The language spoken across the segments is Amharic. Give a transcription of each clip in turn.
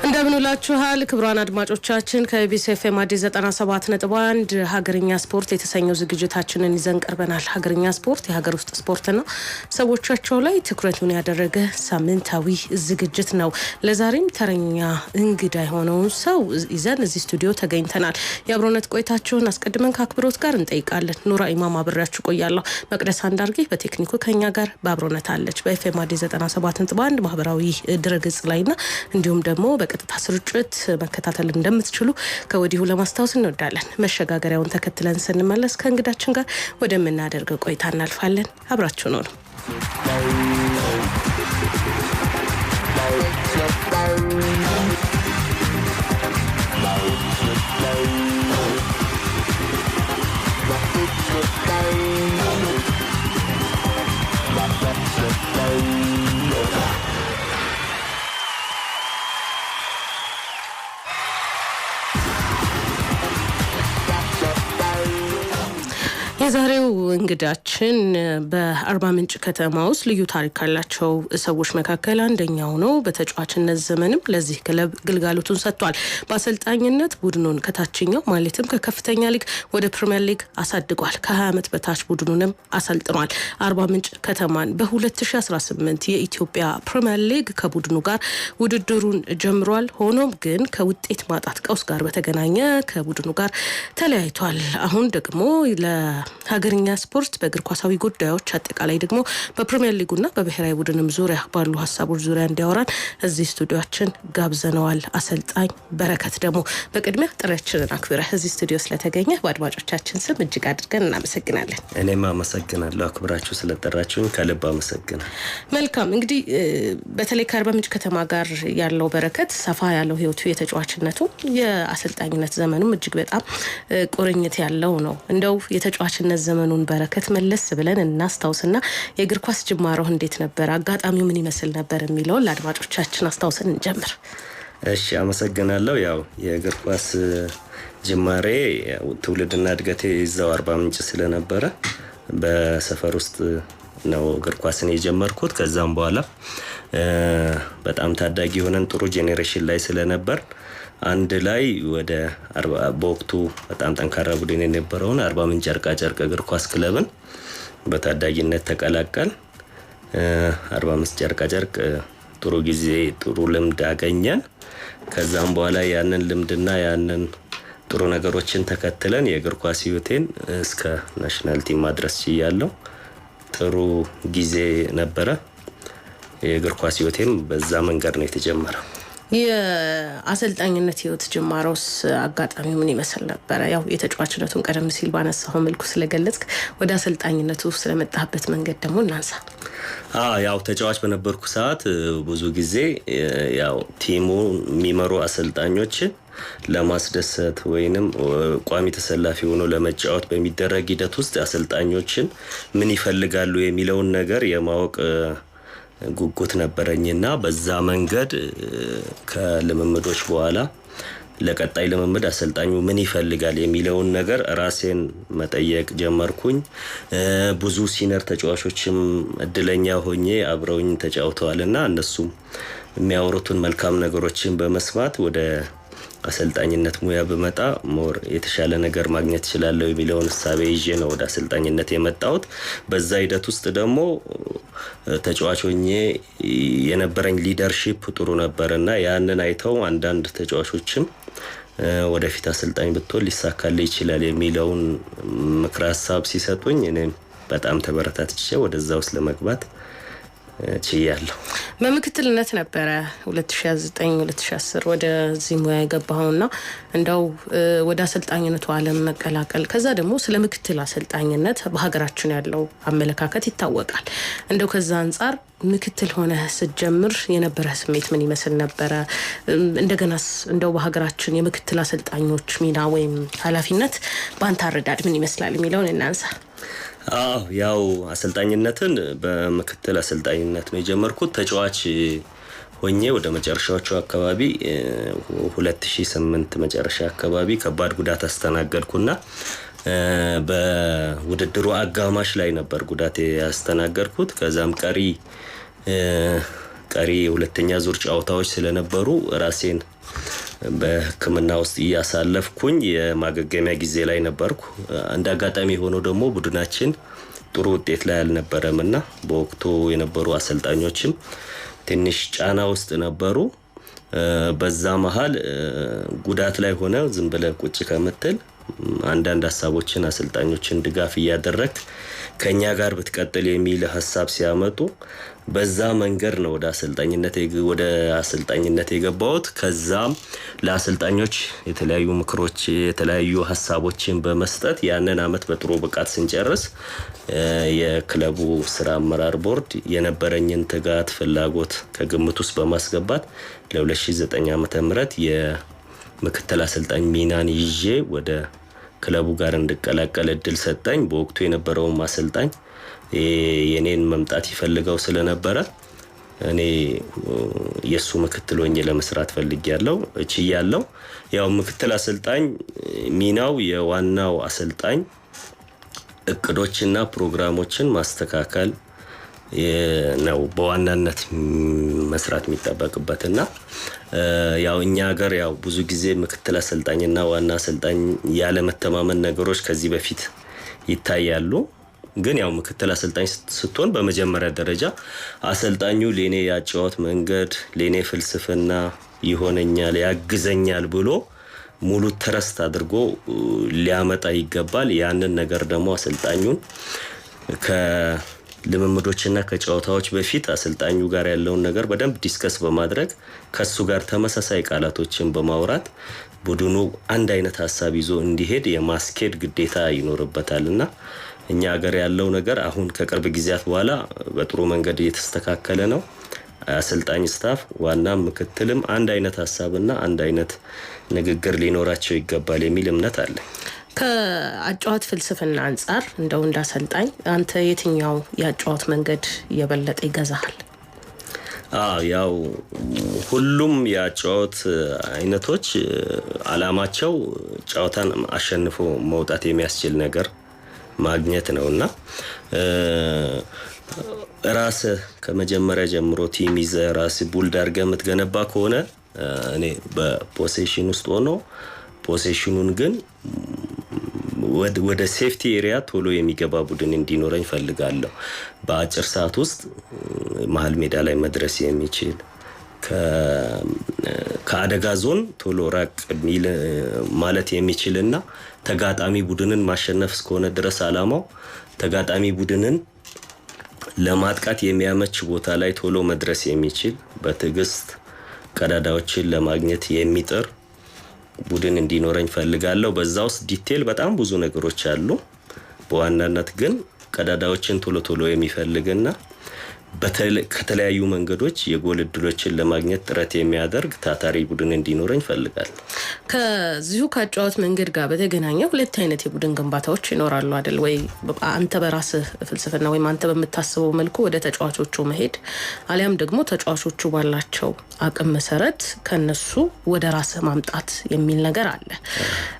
እንደምን ውላችኋል ክቡራን አድማጮቻችን ከኢቢሲ ኤፍኤም አዲስ 97.1 ሀገርኛ ስፖርት የተሰኘው ዝግጅታችንን ይዘን ቀርበናል። ሀገርኛ ስፖርት የሀገር ውስጥ ስፖርትና ሰዎቻቸው ላይ ትኩረቱን ያደረገ ሳምንታዊ ዝግጅት ነው። ለዛሬም ተረኛ እንግዳ የሆነውን ሰው ይዘን እዚህ ስቱዲዮ ተገኝተናል። የአብሮነት ቆይታችሁን አስቀድመን ከአክብሮት ጋር እንጠይቃለን። ኑራ ኢማም አብሬያችሁ ቆያለሁ። መቅደስ አንዳርጌ በቴክኒኩ ከኛ ጋር በአብሮነት አለች። በኤፍኤም አዲስ 97.1 ማህበራዊ ድረገጽ ላይና እንዲሁም ደግሞ በቀጥታ ስርጭት መከታተል እንደምትችሉ ከወዲሁ ለማስታወስ እንወዳለን። መሸጋገሪያውን ተከትለን ስንመለስ ከእንግዳችን ጋር ወደምናደርገው ቆይታ እናልፋለን። አብራችሁ ነው። የዛሬው እንግዳችን በአርባ ምንጭ ከተማ ውስጥ ልዩ ታሪክ ካላቸው ሰዎች መካከል አንደኛው ነው። በተጫዋችነት ዘመንም ለዚህ ክለብ ግልጋሎቱን ሰጥቷል። በአሰልጣኝነት ቡድኑን ከታችኛው ማለትም ከከፍተኛ ሊግ ወደ ፕሪሚየር ሊግ አሳድጓል። ከ20 ዓመት በታች ቡድኑንም አሰልጥኗል። አርባ ምንጭ ከተማን በ2018 የኢትዮጵያ ፕሪሚየር ሊግ ከቡድኑ ጋር ውድድሩን ጀምሯል። ሆኖም ግን ከውጤት ማጣት ቀውስ ጋር በተገናኘ ከቡድኑ ጋር ተለያይቷል። አሁን ደግሞ ሀገርኛ ስፖርት በእግር ኳሳዊ ጉዳዮች አጠቃላይ ደግሞ በፕሪሚየር ሊጉና በብሔራዊ ቡድንም ዙሪያ ባሉ ሀሳቦች ዙሪያ እንዲያወራን እዚህ ስቱዲዮአችን ጋብዘነዋል። አሰልጣኝ በረከት ደግሞ በቅድሚያ ጥሪያችንን አክብረህ እዚህ ስቱዲዮ ስለተገኘ በአድማጮቻችን ስም እጅግ አድርገን እናመሰግናለን። እኔም አመሰግናለሁ። አክብራችሁ ስለጠራችሁኝ ከልብ አመሰግናለሁ። መልካም እንግዲህ በተለይ ከአርባ ምንጭ ከተማ ጋር ያለው በረከት ሰፋ ያለው ህይወቱ የተጫዋችነቱ የአሰልጣኝነት ዘመኑም እጅግ በጣም ቁርኝት ያለው ነው። እንደው የተጫዋችነት ዘመኑን በረከት መለስ ብለን እናስታውስና የእግር ኳስ ጅማሮህ እንዴት ነበር፣ አጋጣሚው ምን ይመስል ነበር የሚለውን ለአድማጮቻችን አስታውሰን እንጀምር። እሺ አመሰግናለሁ። ያው የእግር ኳስ ጅማሬ ትውልድና እድገቴ እዛው አርባ ምንጭ ስለነበረ በሰፈር ውስጥ ነው እግር ኳስን የጀመርኩት። ከዛም በኋላ በጣም ታዳጊ ሆነን ጥሩ ጄኔሬሽን ላይ ስለነበር አንድ ላይ ወደ በወቅቱ በጣም ጠንካራ ቡድን የነበረውን አርባ ምንጭ ጨርቃ ጨርቅ እግር ኳስ ክለብን በታዳጊነት ተቀላቀል። አርባ ምንጭ ጨርቃ ጨርቅ ጥሩ ጊዜ ጥሩ ልምድ አገኘን። ከዛም በኋላ ያንን ልምድና ያንን ጥሩ ነገሮችን ተከትለን የእግር ኳስ ህይወቴን እስከ ናሽናል ቲም ማድረስ ችያለሁ። ጥሩ ጊዜ ነበረ። የእግር ኳስ ህይወቴም በዛ መንገድ ነው የተጀመረው። የአሰልጣኝነት ህይወት ጅማሮስ አጋጣሚ ምን ይመስል ነበር? ያው የተጫዋችነቱን ቀደም ሲል ባነሳው መልኩ ስለገለጽክ ወደ አሰልጣኝነቱ ስለመጣበት መንገድ ደግሞ እናንሳ። ያው ተጫዋች በነበርኩ ሰዓት ብዙ ጊዜ ያው ቲሙ የሚመሩ አሰልጣኞች ለማስደሰት ወይንም ቋሚ ተሰላፊ ሆኖ ለመጫወት በሚደረግ ሂደት ውስጥ አሰልጣኞችን ምን ይፈልጋሉ የሚለውን ነገር የማወቅ ጉጉት ነበረኝና በዛ መንገድ ከልምምዶች በኋላ ለቀጣይ ልምምድ አሰልጣኙ ምን ይፈልጋል የሚለውን ነገር ራሴን መጠየቅ ጀመርኩኝ። ብዙ ሲኒየር ተጫዋቾችም እድለኛ ሆኜ አብረውኝ ተጫውተዋልና እነሱም የሚያወሩትን መልካም ነገሮችን በመስማት ወደ አሰልጣኝነት ሙያ በመጣ ሞር የተሻለ ነገር ማግኘት ይችላል የሚለውን ሐሳብ ይዤ ነው ወደ አሰልጣኝነት የመጣሁት። በዛ ሂደት ውስጥ ደግሞ ተጫዋቾኜ የነበረኝ ሊደርሺፕ ጥሩ ነበርና ያንን አይተው አንዳንድ ተጫዋቾችም ወደፊት አሰልጣኝ ብትሆን ሊሳካልህ ይችላል የሚለውን ምክር ሐሳብ ሲሰጡኝ እኔም በጣም ተበረታትቼ ወደዛ ውስጥ ለመግባት ችያለሁ። በምክትልነት ነበረ 2009-2010 ወደዚህ ሙያ የገባኸውና እንደው ወደ አሰልጣኝነቱ ዓለም መቀላቀል ከዛ ደግሞ ስለ ምክትል አሰልጣኝነት በሀገራችን ያለው አመለካከት ይታወቃል። እንደው ከዛ አንጻር ምክትል ሆነ ስትጀምር የነበረ ስሜት ምን ይመስል ነበረ? እንደገናስ እንደው በሀገራችን የምክትል አሰልጣኞች ሚና ወይም ኃላፊነት በአንተ አረዳድ ምን ይመስላል የሚለውን እናንሳ። ያው አሰልጣኝነትን በምክትል አሰልጣኝነት ነው የጀመርኩት። ተጫዋች ሆኜ ወደ መጨረሻዎቹ አካባቢ 2008 መጨረሻ አካባቢ ከባድ ጉዳት አስተናገድኩና በውድድሩ አጋማሽ ላይ ነበር ጉዳት ያስተናገድኩት። ከዛም ቀሪ ቀሪ የሁለተኛ ዙር ጨዋታዎች ስለነበሩ ራሴን በሕክምና ውስጥ እያሳለፍኩኝ የማገገሚያ ጊዜ ላይ ነበርኩ። እንደ አጋጣሚ ሆኖ ደግሞ ቡድናችን ጥሩ ውጤት ላይ አልነበረምና በወቅቱ የነበሩ አሰልጣኞችም ትንሽ ጫና ውስጥ ነበሩ። በዛ መሃል ጉዳት ላይ ሆነ ዝም ብለህ ቁጭ ከምትል አንዳንድ ሀሳቦችን አሰልጣኞችን ድጋፍ እያደረግ ከኛ ጋር ብትቀጥል የሚል ሀሳብ ሲያመጡ በዛ መንገድ ነው ወደ አሰልጣኝነት የገባሁት። ከዛም ለአሰልጣኞች የተለያዩ ምክሮች የተለያዩ ሀሳቦችን በመስጠት ያንን አመት በጥሩ ብቃት ስንጨርስ የክለቡ ስራ አመራር ቦርድ የነበረኝን ትጋት ፍላጎት ከግምት ውስጥ በማስገባት ለ2009 ዓመተ ምህረት የምክትል አሰልጣኝ ሚናን ይዤ ወደ ክለቡ ጋር እንድቀላቀል እድል ሰጠኝ። በወቅቱ የነበረው አሰልጣኝ የኔን መምጣት ይፈልገው ስለነበረ እኔ የሱ ምክትል ሆኜ ለመስራት ፈልጌያለሁ እችያለሁ። ያው ምክትል አሰልጣኝ ሚናው የዋናው አሰልጣኝ እቅዶችና ፕሮግራሞችን ማስተካከል ነው በዋናነት መስራት የሚጠበቅበትና ያው እኛ ሀገር ያው ብዙ ጊዜ ምክትል አሰልጣኝና ዋና አሰልጣኝ ያለ መተማመን ነገሮች ከዚህ በፊት ይታያሉ። ግን ያው ምክትል አሰልጣኝ ስትሆን በመጀመሪያ ደረጃ አሰልጣኙ ለኔ ያጫወት መንገድ ለኔ ፍልስፍና ይሆነኛል ያግዘኛል ብሎ ሙሉ ትረስት አድርጎ ሊያመጣ ይገባል። ያንን ነገር ደግሞ አሰልጣኙን ከልምምዶችና ከጨዋታዎች በፊት አሰልጣኙ ጋር ያለውን ነገር በደንብ ዲስከስ በማድረግ ከሱ ጋር ተመሳሳይ ቃላቶችን በማውራት ቡድኑ አንድ አይነት ሐሳብ ይዞ እንዲሄድ የማስኬድ ግዴታ ይኖርበታልና እኛ ሀገር ያለው ነገር አሁን ከቅርብ ጊዜያት በኋላ በጥሩ መንገድ እየተስተካከለ ነው። አሰልጣኝ ስታፍ ዋና ምክትልም አንድ አይነት ሐሳብና አንድ አይነት ንግግር ሊኖራቸው ይገባል የሚል እምነት አለ። ከአጫዋት ፍልስፍና አንፃር እንደው እንዳሰልጣኝ አንተ የትኛው የአጫዋት መንገድ የበለጠ ይገዛሃል? ያው ሁሉም የአጫዋት አይነቶች አላማቸው ጨዋታን አሸንፎ መውጣት የሚያስችል ነገር ማግኘት ነውና ራስ ከመጀመሪያ ጀምሮ ቲም ይዘህ ራስ ቡልድ አድርገህ የምትገነባ ከሆነ እኔ በፖሴሽን ውስጥ ሆኖ ፖሴሽኑን ግን ወደ ሴፍቲ ኤሪያ ቶሎ የሚገባ ቡድን እንዲኖረኝ ፈልጋለሁ። በአጭር ሰዓት ውስጥ መሀል ሜዳ ላይ መድረስ የሚችል ከአደጋ ዞን ቶሎ ራቅ ማለት የሚችልና ተጋጣሚ ቡድንን ማሸነፍ እስከሆነ ድረስ አላማው ተጋጣሚ ቡድንን ለማጥቃት የሚያመች ቦታ ላይ ቶሎ መድረስ የሚችል በትዕግስት ቀዳዳዎችን ለማግኘት የሚጥር ቡድን እንዲኖረኝ ፈልጋለሁ። በዛ ውስጥ ዲቴል በጣም ብዙ ነገሮች አሉ። በዋናነት ግን ቀዳዳዎችን ቶሎ የሚፈልግና ከተለያዩ መንገዶች የጎል እድሎችን ለማግኘት ጥረት የሚያደርግ ታታሪ ቡድን እንዲኖረኝ ፈልጋለሁ። ከዚሁ ከአጫዋት መንገድ ጋር በተገናኘ ሁለት አይነት የቡድን ግንባታዎች ይኖራሉ አይደል ወይ? አንተ በራስህ ፍልስፍና ወይም አንተ በምታስበው መልኩ ወደ ተጫዋቾቹ መሄድ አሊያም ደግሞ ተጫዋቾቹ ባላቸው አቅም መሰረት ከነሱ ወደ ራስህ ማምጣት የሚል ነገር አለ።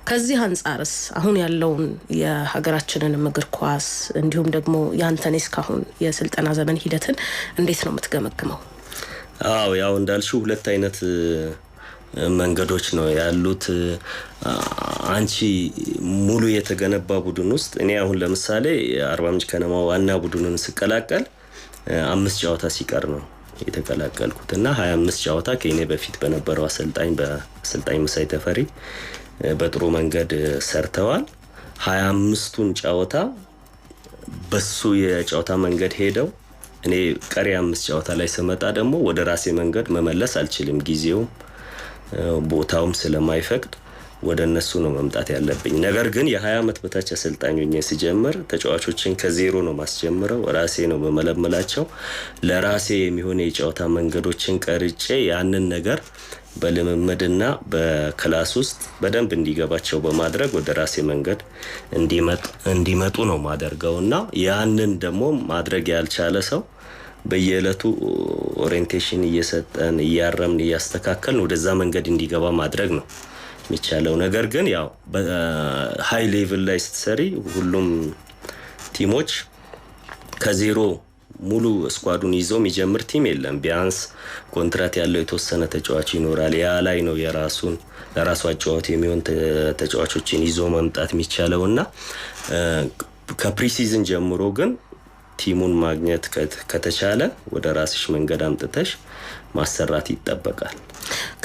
ከዚህ አንፃርስ አሁን ያለውን የሀገራችንን እግር ኳስ እንዲሁም ደግሞ ያንተን እስካሁን የስልጠና ዘመን ሂደትን እንዴት ነው የምትገመግመው? ያው እንዳልሽው ሁለት አይነት መንገዶች ነው ያሉት። አንቺ ሙሉ የተገነባ ቡድን ውስጥ እኔ አሁን ለምሳሌ አርባ ምንጭ ከነማ ዋና ቡድኑን ስቀላቀል 5 ጨዋታ ሲቀር ነው የተቀላቀልኩትና 25 ጨዋታ ከኔ በፊት በነበረው በአሰልጣኝ መሳይ ተፈሪ በጥሩ መንገድ ሰርተዋል። 25ቱን ጨዋታ በሱ የጨዋታ መንገድ ሄደው እኔ ቀሪ 5 ጨዋታ ላይ ስመጣ ደግሞ ወደ ራሴ መንገድ መመለስ አልችልም። ጊዜውም ቦታውም ስለማይፈቅድ ወደ እነሱ ነው መምጣት ያለብኝ። ነገር ግን የ20 ዓመት በታች አሰልጣኝ ሆኜ ሲጀምር ተጫዋቾችን ከዜሮ ነው ማስጀምረው። ራሴ ነው በመለመላቸው ለራሴ የሚሆን የጨዋታ መንገዶችን ቀርጬ ያንን ነገር በልምምድና በክላስ ውስጥ በደንብ እንዲገባቸው በማድረግ ወደ ራሴ መንገድ እንዲመጡ ነው ማደርገውና ያንን ደግሞ ማድረግ ያልቻለ ሰው በየዕለቱ ኦሪየንቴሽን እየሰጠን እያረምን እያስተካከልን ወደዛ መንገድ እንዲገባ ማድረግ ነው የሚቻለው። ነገር ግን ያው በሃይ ሌቭል ላይ ስትሰሪ ሁሉም ቲሞች ከዜሮ ሙሉ ስኳዱን ይዞ የሚጀምር ቲም የለም። ቢያንስ ኮንትራት ያለው የተወሰነ ተጫዋች ይኖራል። ያ ላይ ነው ለራሱ አጫዋች የሚሆን ተጫዋቾችን ይዞ መምጣት የሚቻለውና ከፕሪሲዝን ጀምሮ ግን ቲሙን ማግኘት ከተቻለ ወደ ራስሽ መንገድ አምጥተሽ ማሰራት ይጠበቃል።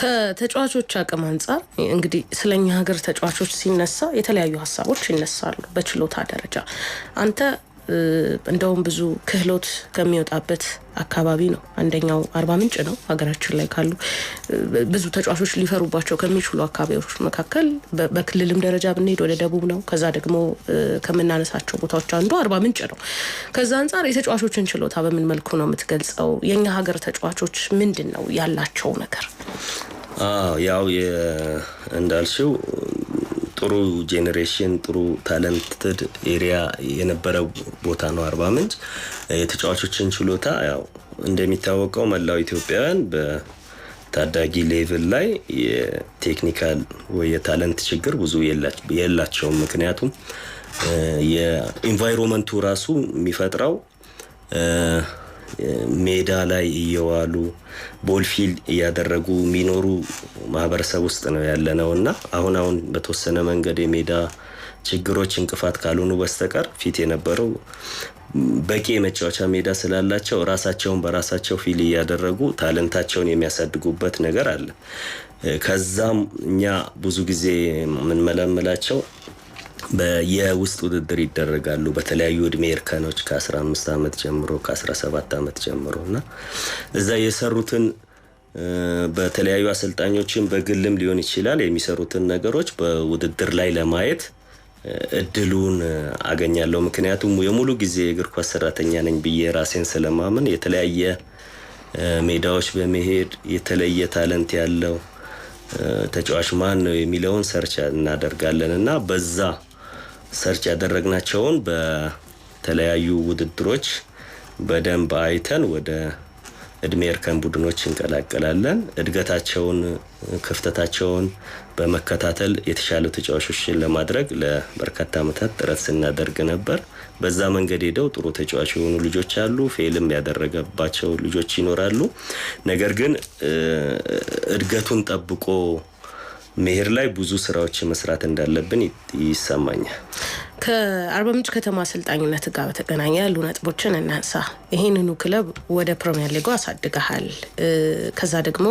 ከተጫዋቾች አቅም አንጻር እንግዲህ ስለኛ ሀገር ተጫዋቾች ሲነሳ የተለያዩ ሀሳቦች ይነሳሉ። በችሎታ ደረጃ አንተ እንደውም ብዙ ክህሎት ከሚወጣበት አካባቢ ነው። አንደኛው አርባ ምንጭ ነው። ሀገራችን ላይ ካሉ ብዙ ተጫዋቾች ሊፈሩባቸው ከሚችሉ አካባቢዎች መካከል በክልልም ደረጃ ብንሄድ ወደ ደቡብ ነው። ከዛ ደግሞ ከምናነሳቸው ቦታዎች አንዱ አርባ ምንጭ ነው። ከዛ አንጻር የተጫዋቾችን ችሎታ በምን መልኩ ነው የምትገልጸው? የኛ ሀገር ተጫዋቾች ምንድን ነው ያላቸው ነገር? ያው እንዳልሽው ጥሩ ጄኔሬሽን ጥሩ ታለንትድ ኤሪያ የነበረ ቦታ ነው አርባ ምንጭ። የተጫዋቾችን ችሎታ ያው እንደሚታወቀው መላው ኢትዮጵያውያን በታዳጊ ሌቭል ላይ የቴክኒካል ወይ የታለንት ችግር ብዙ የላቸውም። ምክንያቱም የኢንቫይሮንመንቱ ራሱ የሚፈጥረው ሜዳ ላይ እየዋሉ ቦልፊል እያደረጉ የሚኖሩ ማህበረሰብ ውስጥ ነው ያለነውና አሁን በተወሰነ መንገድ የሜዳ ችግሮች እንቅፋት ካልሆኑ በስተቀር ፊት የነበረው በቂ የመጫወቻ ሜዳ ስላላቸው ራሳቸውን በራሳቸው ፊል እያደረጉ ታለንታቸውን የሚያሳድጉበት ነገር አለ። ከዛም እኛ ብዙ ጊዜ የምንመለምላቸው በየውስጥ ውድድር ይደረጋሉ በተለያዩ እድሜ እርከኖች ከ15 ዓመት ጀምሮ ከ17 ዓመት ጀምሮና እዛ የሰሩትን በተለያዩ አሰልጣኞችን በግልም ሊሆን ይችላል የሚሰሩትን ነገሮች በውድድር ላይ ለማየት እድሉን አገኛለሁ። ምክንያቱም የሙሉ ጊዜ እግር ኳስ ሰራተኛ ነኝ ብዬ ራሴን ስለማምን የተለያየ ሜዳዎች በመሄድ የተለየ ታለንት ያለው ተጫዋች ማን ነው የሚለውን ሰርች እናደርጋለንና በዛ ሰርች ያደረግናቸውን በተለያዩ ውድድሮች በደንብ አይተን ወደ እድሜ እርከን ቡድኖች እንቀላቀላለን። እድገታቸውን ክፍተታቸውን በመከታተል የተሻለ ተጫዋቾችን ለማድረግ ለበርካታ ዓመታት ጥረት ስናደርግ ነበር። በዛ መንገድ ሄደው ጥሩ ተጫዋች የሆኑ ልጆች አሉ፣ ፌልም ያደረገባቸው ልጆች ይኖራሉ። ነገር ግን እድገቱን ጠብቆ መሄድ ላይ ብዙ ስራዎች መስራት እንዳለብን ይሰማኛል። ከአርባ ምንጭ ከተማ አሰልጣኝነት ጋር በተገናኘ ያሉ ነጥቦችን እናንሳ። ይሄንኑ ክለብ ወደ ፕሪሚየር ሊግ አሳድገሃል። ከዛ ደግሞ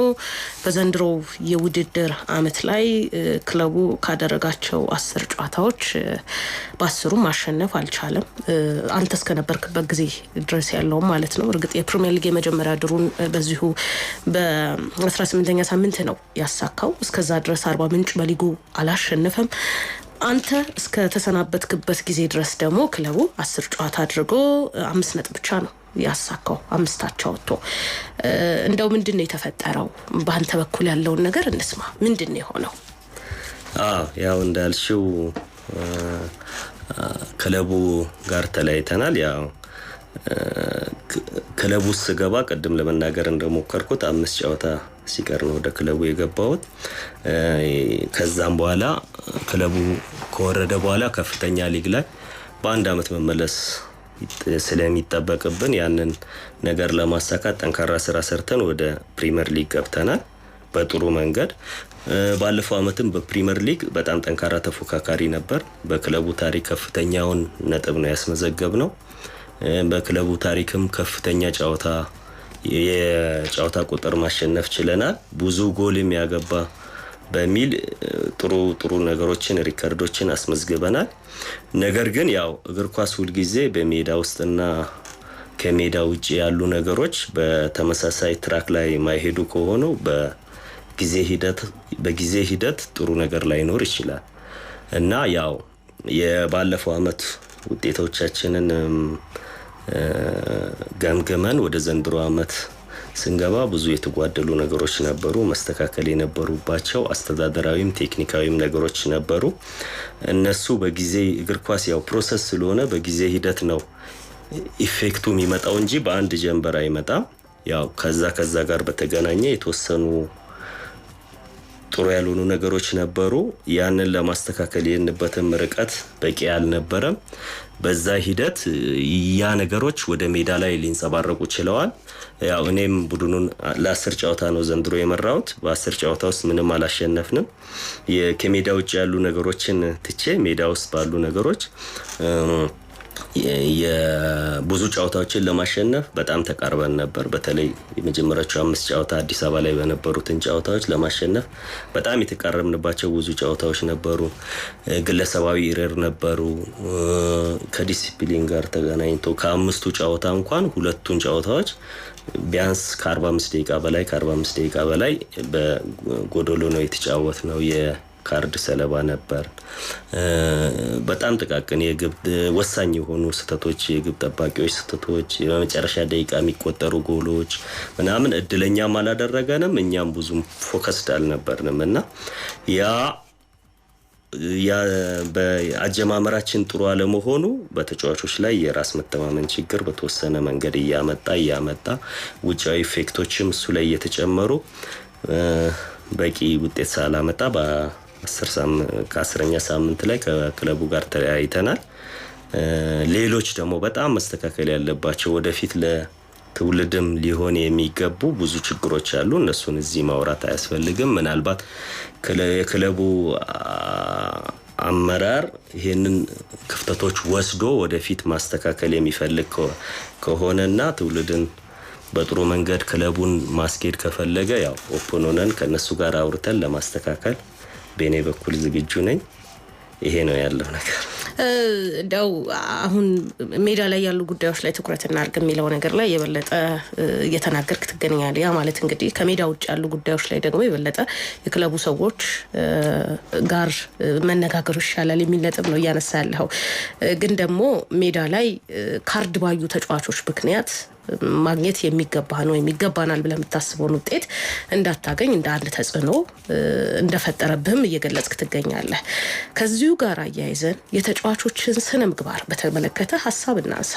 በዘንድሮ የውድድር አመት ላይ ክለቡ ካደረጋቸው 10 ጨዋታዎች በ10ሩ ማሸነፍ አልቻለም። አንተ እስከነበርክበት ጊዜ ድረስ ያለው ማለት ነው። እርግጥ የፕሪሚየር ሊግ የመጀመሪያ ድሩን በዚሁ በ18ኛ ሳምንት ነው ያሳካው። እስከዛ ድረስ አርባ ምንጭ በሊጉ አላሸነፈም። አንተ እስከ ተሰናበትክበት ጊዜ ድረስ ደግሞ ክለቡ 10 ጨዋታ አድርጎ 5 ነጥብ ብቻ ነው ያሳካው፣ 5 አቻ ወጥቶ። እንደው ምንድነው የተፈጠረው? በአንተ በኩል ያለውን ነገር እንስማ። ምንድነው የሆነው? ያው እንዳልሽው ክለቡ ጋር ተለያይተናል። ያው ክለቡ ስገባ ቀደም ለመናገር እንደሞከርኩት 5 ጨዋታ ሲቀር ነው ወደ ክለቡ የገባሁት። ከዛም በኋላ ክለቡ ከወረደ በኋላ ከፍተኛ ሊግ ላይ በአንድ አመት መመለስ ስለሚጠበቅብን ያንን ነገር ለማሳካት ጠንካራ ስራ ሰርተን ወደ ፕሪሚየር ሊግ ገብተናል በጥሩ መንገድ። ባለፈው አመትም በፕሪሚየር ሊግ በጣም ጠንካራ ተፎካካሪ ነበር። በክለቡ ታሪክ ከፍተኛውን ነጥብ ነው ያስመዘገብነው። በክለቡ ታሪክም ከፍተኛ የጨዋታ ቁጥር ማሸነፍ ችለናል። ብዙ ጎልም ያገባ በሚል ጥሩ ነገሮችን ሪከርዶችን አስመዝግበናል። ነገር ግን ያው እግር ኳስ ሁሉ ጊዜ በሜዳ ውስጥና ከሜዳ ውጪ ያሉ ነገሮች በተመሳሳይ ትራክ ላይ ማይሄዱ ከሆኑ በጊዜ ሂደት ጥሩ ነገር ላይኖር ይችላል እና ያው የባለፈው አመት ውጤቶቻችንን ገምገመን ወደ ዘንድሮ አመት ስንገባ ብዙ የተጓደሉ ነገሮች ነበሩ፣ መስተካከል የነበሩባቸው አስተዳደራዊም ቴክኒካዊም ነገሮች ነበሩ። እነሱ በጊዜ እግር ኳስ ያው ፕሮሰስ ስለሆነ በጊዜ ሂደት ነው ኢፌክቱ የሚመጣው እንጂ በአንድ ጀንበር አይመጣም። ያው ከዛ ጋር በተገናኘ የተወሰኑ ጥሩ ያልሆኑ ነገሮች ነበሩ። ያንን ለማስተካከል የሄድንበትም ርቀት በቂ አልነበረም። በዛ ሂደት ያ ነገሮች ወደ ሜዳ ላይ ሊንጸባረቁ ችለዋል። ያው እኔም ቡድኑን ለ10 ጨዋታ ነው ዘንድሮ የመራሁት። በ10 ጨዋታ ውስጥ ምንም አላሸነፍንም። ከሜዳ ውጭ ያሉ ነገሮችን ትቼ ሜዳ ውስጥ ባሉ ነገሮች የብዙ ጨዋታዎችን ለማሸነፍ በጣም ተቃርበን ነበር። በተለይ የመጀመሪያዎቹ 5 ጨዋታ አዲስ አበባ ላይ በነበሩትን ጨዋታዎች ለማሸነፍ በጣም የተቃረብንባቸው ብዙ ጨዋታዎች ነበሩ። ግለሰባዊ ኢረር ነበሩ። ከዲሲፕሊን ጋር ተገናኝቶ ከ5ቱ ጨዋታ እንኳን 2ቱን ጨዋታዎች ቢያንስ ከ45 ደቂቃ በላይ በጎዶሎ ነው የተጫወት ነው። ካርድ ሰለባ ነበር። በጣም ጥቃቅን የግብ ወሳኝ የሆኑ ስህተቶች፣ የግብ ጠባቂዎች ስህተቶች፣ በመጨረሻ ደቂቃ የሚቆጠሩ ጎሎች ምናምን እድለኛም አላደረገንም። እኛም ብዙም ፎከስድ አልነበርንም እና ያ በአጀማመራችን ጥሩ አለመሆኑ በተጫዋቾች ላይ የራስ መተማመን ችግር በተወሰነ መንገድ እያመጣ ውጫዊ ኢፌክቶችም እሱ ላይ እየተጨመሩ በቂ ውጤት ሳላመጣ ከ10ኛ ሳምንት ላይ ከክለቡ ጋር ተለያይተናል። ሌሎች ደግሞ በጣም መስተካከል ያለባቸው ወደፊት ለትውልድም ሊሆን የሚገቡ ብዙ ችግሮች አሉ። እነሱን እዚህ ማውራት አያስፈልግም። ምናልባት የክለቡ አመራር ይሄንን ክፍተቶች ወስዶ ወደፊት ማስተካከል የሚፈልግ ከሆነና ትውልድን በጥሩ መንገድ ክለቡን ማስኬድ ከፈለገ ያው ኦፕን ሆነን ከነሱ ጋር አውርተን ለማስተካከል በኔ በኩል ዝግጁ ነኝ። ይሄ ነው ያለው ነገር። እንደው አሁን ሜዳ ላይ ያሉ ጉዳዮች ላይ ትኩረት እናድርግ የሚለው ነገር ላይ የበለጠ እየተናገርክ ትገኛለህ። ያ ማለት እንግዲህ ከሜዳ ውጭ ያሉ ጉዳዮች ላይ ደግሞ የበለጠ የክለቡ ሰዎች ጋር መነጋገሩ ይሻላል የሚል ነጥብ ነው እያነሳ ያለው። ግን ደግሞ ሜዳ ላይ ካርድ ባዩ ተጫዋቾች ምክንያት ማግኘት የሚገባህ ነው የሚገባናል ብለህ የምታስበውን ውጤት እንዳታገኝ እንደ አንድ ተጽዕኖ እንደፈጠረብህም እየገለጽክ ትገኛለህ። ከዚሁ ጋር አያይዘን የተጫዋቾችን ስነ ምግባር በተመለከተ ሀሳብ እናንሳ።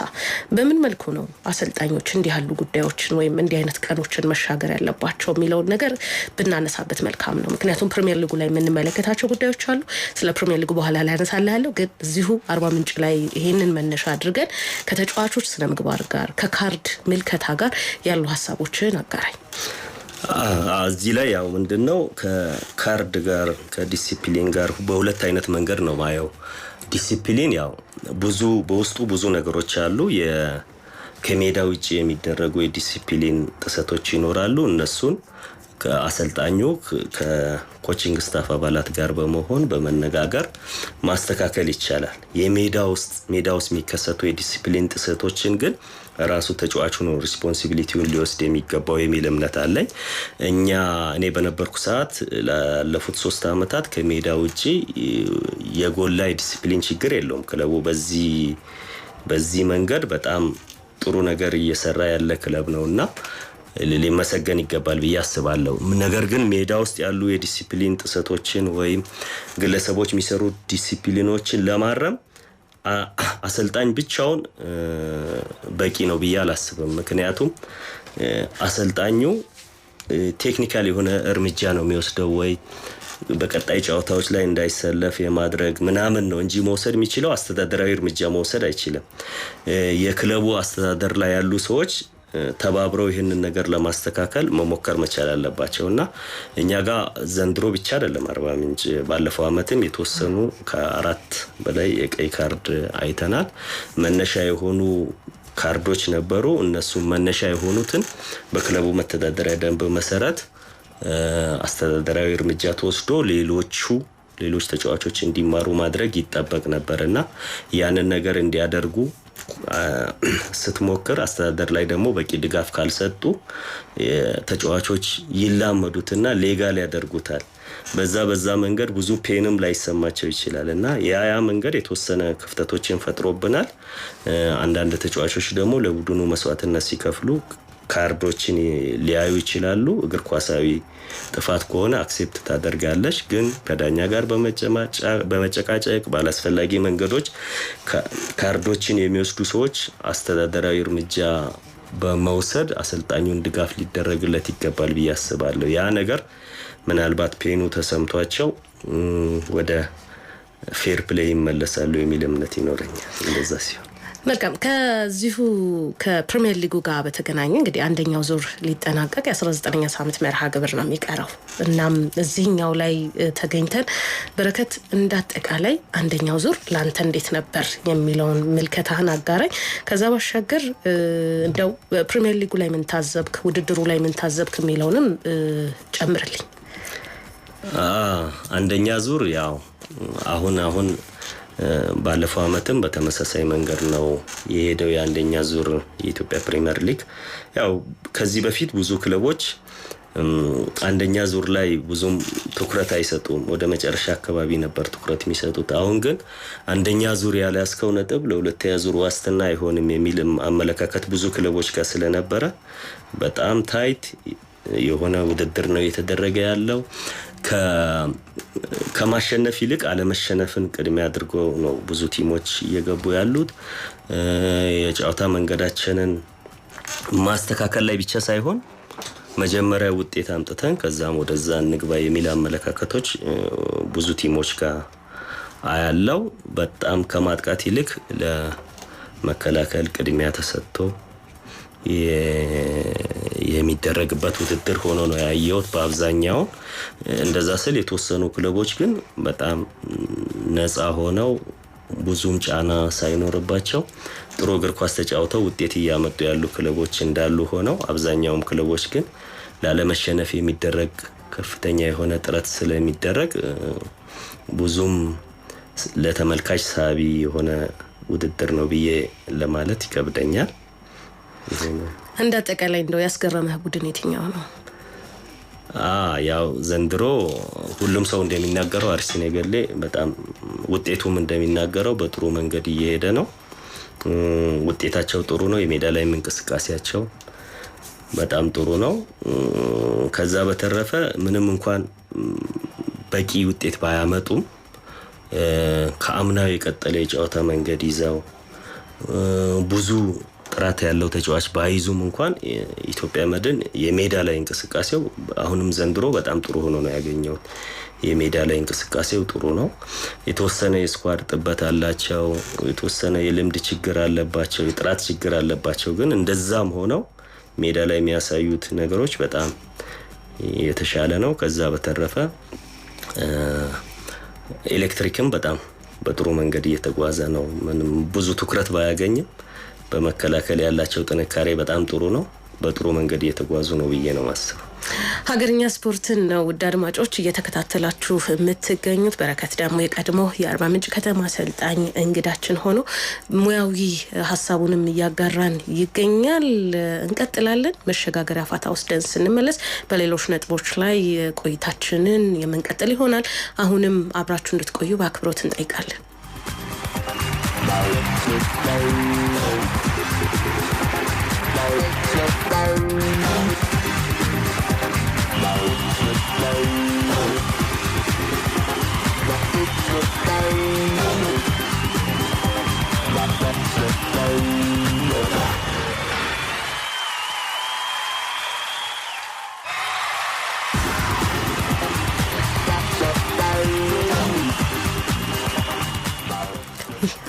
በምን መልኩ ነው አሰልጣኞች እንዲህ ያሉ ጉዳዮችን ወይም እንዲህ አይነት ቀኖችን መሻገር ያለባቸው የሚለውን ነገር ብናነሳበት መልካም ነው። ምክንያቱም ፕሪሚየር ሊጉ ላይ የምንመለከታቸው ጉዳዮች አሉ። ስለ ፕሪሚየር ሊጉ በኋላ ላይ አነሳልሃለሁ። ግን እዚሁ አርባ ምንጭ ላይ ይሄንን መነሻ አድርገን ከተጫዋቾች ስነ ምግባር ጋር ከካርድ ምልከታ ጋር ያሉ ሀሳቦችን አጋራኝ። እዚህ ላይ ያው ምንድነው ከካርድ ጋር ከዲሲፕሊን ጋር በሁለት አይነት መንገድ ነው ማየው። ዲሲፕሊን ያው በውስጡ ብዙ ነገሮች አሉ። ከሜዳ ውጪ የሚደረጉ የዲሲፕሊን ጥሰቶች ይኖራሉ። እነሱን ከአሰልጣኙ ከኮቺንግ ስታፍ አባላት ጋር በመሆን በመነጋገር ማስተካከል ይቻላል። ሜዳ ውስጥ የሚከሰቱ የዲሲፕሊን ጥሰቶችን ግን ራሱ ተጫዋቹ ነው ሪስፖንሲቢሊቲውን ሊወስድ የሚገባው የሚል እምነት አለኝ። እኔ በነበርኩ ሰዓት ላለፉት 3 አመታት ከሜዳ ውጪ የጎላ የዲሲፕሊን ችግር የለውም። ክለቡ በዚህ መንገድ በጣም ጥሩ ነገር እየሰራ ያለ ክለብ ነውና ሊመሰገን ይገባል ብዬ አስባለሁ። ነገር ግን ሜዳ ውስጥ ያሉ የዲሲፕሊን ጥሰቶችን ወይም ግለሰቦች የሚሰሩ ዲሲፕሊኖችን ለማረም አሰልጣኝ ብቻውን በቂ ነው ብዬ አላስብም። ምክንያቱም አሰልጣኙ ቴክኒካል የሆነ እርምጃ ነው የሚወስደው ወይ በቀጣይ ጨዋታዎች ላይ እንዳይሰለፍ የማድረግ ምናምን ነው እንጂ መውሰድ የሚችለው አስተዳደራዊ እርምጃ መውሰድ አይችልም። የክለቡ አስተዳደር ላይ ያሉ ሰዎች ተባብረው ይህንን ነገር ለማስተካከል መሞከር መቻል አለባቸውና እኛ ጋር ዘንድሮ ብቻ አይደለም አርባ ምንጭ ባለፈው አመትም የተወሰኑ ከ4 በላይ የቀይ ካርድ አይተናል። መነሻ የሆኑ ካርዶች ነበሩ። እነሱ መነሻ የሆኑትን በክለቡ መተዳደሪያ ደንብ መሰረት አስተዳደራዊ እርምጃ ተወስዶ ሌሎች ተጫዋቾች እንዲማሩ ማድረግ ይጠበቅ ነበርና ያንን ነገር እንዲያደርጉ ስትሞክር አስተዳደር ላይ ደግሞ በቂ ድጋፍ ካልሰጡ ተጫዋቾች ይላመዱትና ሌጋል ያደርጉታል። በዛ መንገድ ብዙ ፔንም ላይሰማቸው ይችላልና ያ መንገድ የተወሰነ ክፍተቶችን ፈጥሮብናል። አንዳንድ ተጫዋቾች ደግሞ ለቡድኑ መስዋዕትነት ሲከፍሉ ካርዶችን ሊያዩ ይችላሉ። እግር ኳሳዊ ጥፋት ከሆነ አክሴፕት ታደርጋለች። ግን ከዳኛ ጋር በመጨቃጨቅ ባላስፈላጊ መንገዶች ካርዶችን የሚወስዱ ሰዎች አስተዳደራዊ እርምጃ በመውሰድ አሰልጣኙን ድጋፍ ሊደረግለት ይገባል ብዬ አስባለሁ። ያ ነገር ምናልባት ፔኑ ተሰምቷቸው ወደ ፌር ፕሌይ ይመለሳሉ የሚል እምነት ይኖረኛል። እንደዛ ሲሆን መልካም። ከዚሁ ከፕሪሚየር ሊጉ ጋር በተገናኘ እንግዲህ አንደኛው ዙር ሊጠናቀቅ የ19ኛ ሳምንት መርሃ ግብር ነው የሚቀረው። እናም እዚህኛው ላይ ተገኝተን በረከት እንዳጠቃላይ አንደኛው ዙር ላንተ እንዴት ነበር የሚለውን ምልከታህን አጋራኝ። ከዛ ባሻገር እንደው ፕሪሚየር ሊጉ ላይ ምን ታዘብክ፣ ውድድሩ ላይ ምን ታዘብክ የሚለውንም ጨምርልኝ። አንደኛ ዙር ያው አሁን ባለፈው አመትም በተመሳሳይ መንገድ ነው የሄደው የአንደኛ ዙር የኢትዮጵያ ፕሪሚየር ሊግ። ያው ከዚህ በፊት ብዙ ክለቦች አንደኛ ዙር ላይ ብዙም ትኩረት አይሰጡም፣ ወደ መጨረሻ አካባቢ ነበር ትኩረት የሚሰጡት። አሁን ግን አንደኛ ዙር ያላስከው ነጥብ ለሁለተኛ ዙር ዋስትና አይሆንም የሚል አመለካከት ብዙ ክለቦች ጋር ስለነበረ በጣም ታይት የሆነ ውድድር ነው እየተደረገ ያለው። ከማሸነፍ ይልቅ አለመሸነፍን ቅድሚያ አድርጎ ነው ብዙ ቲሞች እየገቡ ያሉት። የጨዋታ መንገዳችንን ማስተካከል ላይ ብቻ ሳይሆን መጀመሪያ ውጤት አምጥተን ከዛም ወደዛ እንግባ የሚል አመለካከቶች ብዙ ቲሞች ጋር አያለው። በጣም ከማጥቃት ይልቅ ለመከላከል ቅድሚያ ተሰጥቶ የሚደረግበት ውድድር ሆኖ ነው ያየሁት በአብዛኛው። እንደዛ ስል የተወሰኑ ክለቦች ግን በጣም ነፃ ሆነው ብዙም ጫና ሳይኖርባቸው ጥሩ እግር ኳስ ተጫውተው ውጤት እያመጡ ያሉ ክለቦች እንዳሉ ሆነው አብዛኛውም ክለቦች ግን ላለመሸነፍ የሚደረግ ከፍተኛ የሆነ ጥረት ስለሚደረግ ብዙም ለተመልካች ሳቢ የሆነ ውድድር ነው ብዬ ለማለት ይከብደኛል። እንደ አጠቃላይ እንደው ያስገረመህ ቡድን የትኛው ነው? ያው ዘንድሮ ሁሉም ሰው እንደሚናገረው አርሲ ነገሌ በጣም ውጤቱም እንደሚናገረው በጥሩ መንገድ እየሄደ ነው። ውጤታቸው ጥሩ ነው። የሜዳ ላይ እንቅስቃሴያቸው በጣም ጥሩ ነው። ከዛ በተረፈ ምንም እንኳን በቂ ውጤት ባያመጡም ከአምናው የቀጠለ የጨዋታ መንገድ ይዘው ብዙ ጥራት ያለው ተጫዋች ባይዙም እንኳን ኢትዮጵያ መድን የሜዳ ላይ እንቅስቃሴው አሁንም ዘንድሮ በጣም ጥሩ ሆኖ ነው ያገኘው። የሜዳ ላይ እንቅስቃሴው ጥሩ ነው። የተወሰነ የስኳድ ጥበት አላቸው፣ የተወሰነ የልምድ ችግር አለባቸው፣ የጥራት ችግር አለባቸው። ግን እንደዛም ሆነው ሜዳ ላይ የሚያሳዩት ነገሮች በጣም የተሻለ ነው። ከዛ በተረፈ ኤሌክትሪክም በጣም በጥሩ መንገድ እየተጓዘ ነው። ምንም ብዙ ትኩረት ባያገኝም በመከላከል ያላቸው ጥንካሬ በጣም ጥሩ ነው። በጥሩ መንገድ እየተጓዙ ነው ብዬ ነው ማስበው። ሀገርኛ ስፖርትን ነው ውድ አድማጮች እየተከታተላችሁ የምትገኙት። በረከት ደግሞ የቀድሞ የአርባ ምንጭ ከተማ አሰልጣኝ እንግዳችን ሆኖ ሙያዊ ሀሳቡንም እያጋራን ይገኛል። እንቀጥላለን። መሸጋገሪያ ፋታ ወስደን ስንመለስ በሌሎች ነጥቦች ላይ ቆይታችንን የምንቀጥል ይሆናል። አሁንም አብራችሁ እንድትቆዩ በአክብሮት እንጠይቃለን።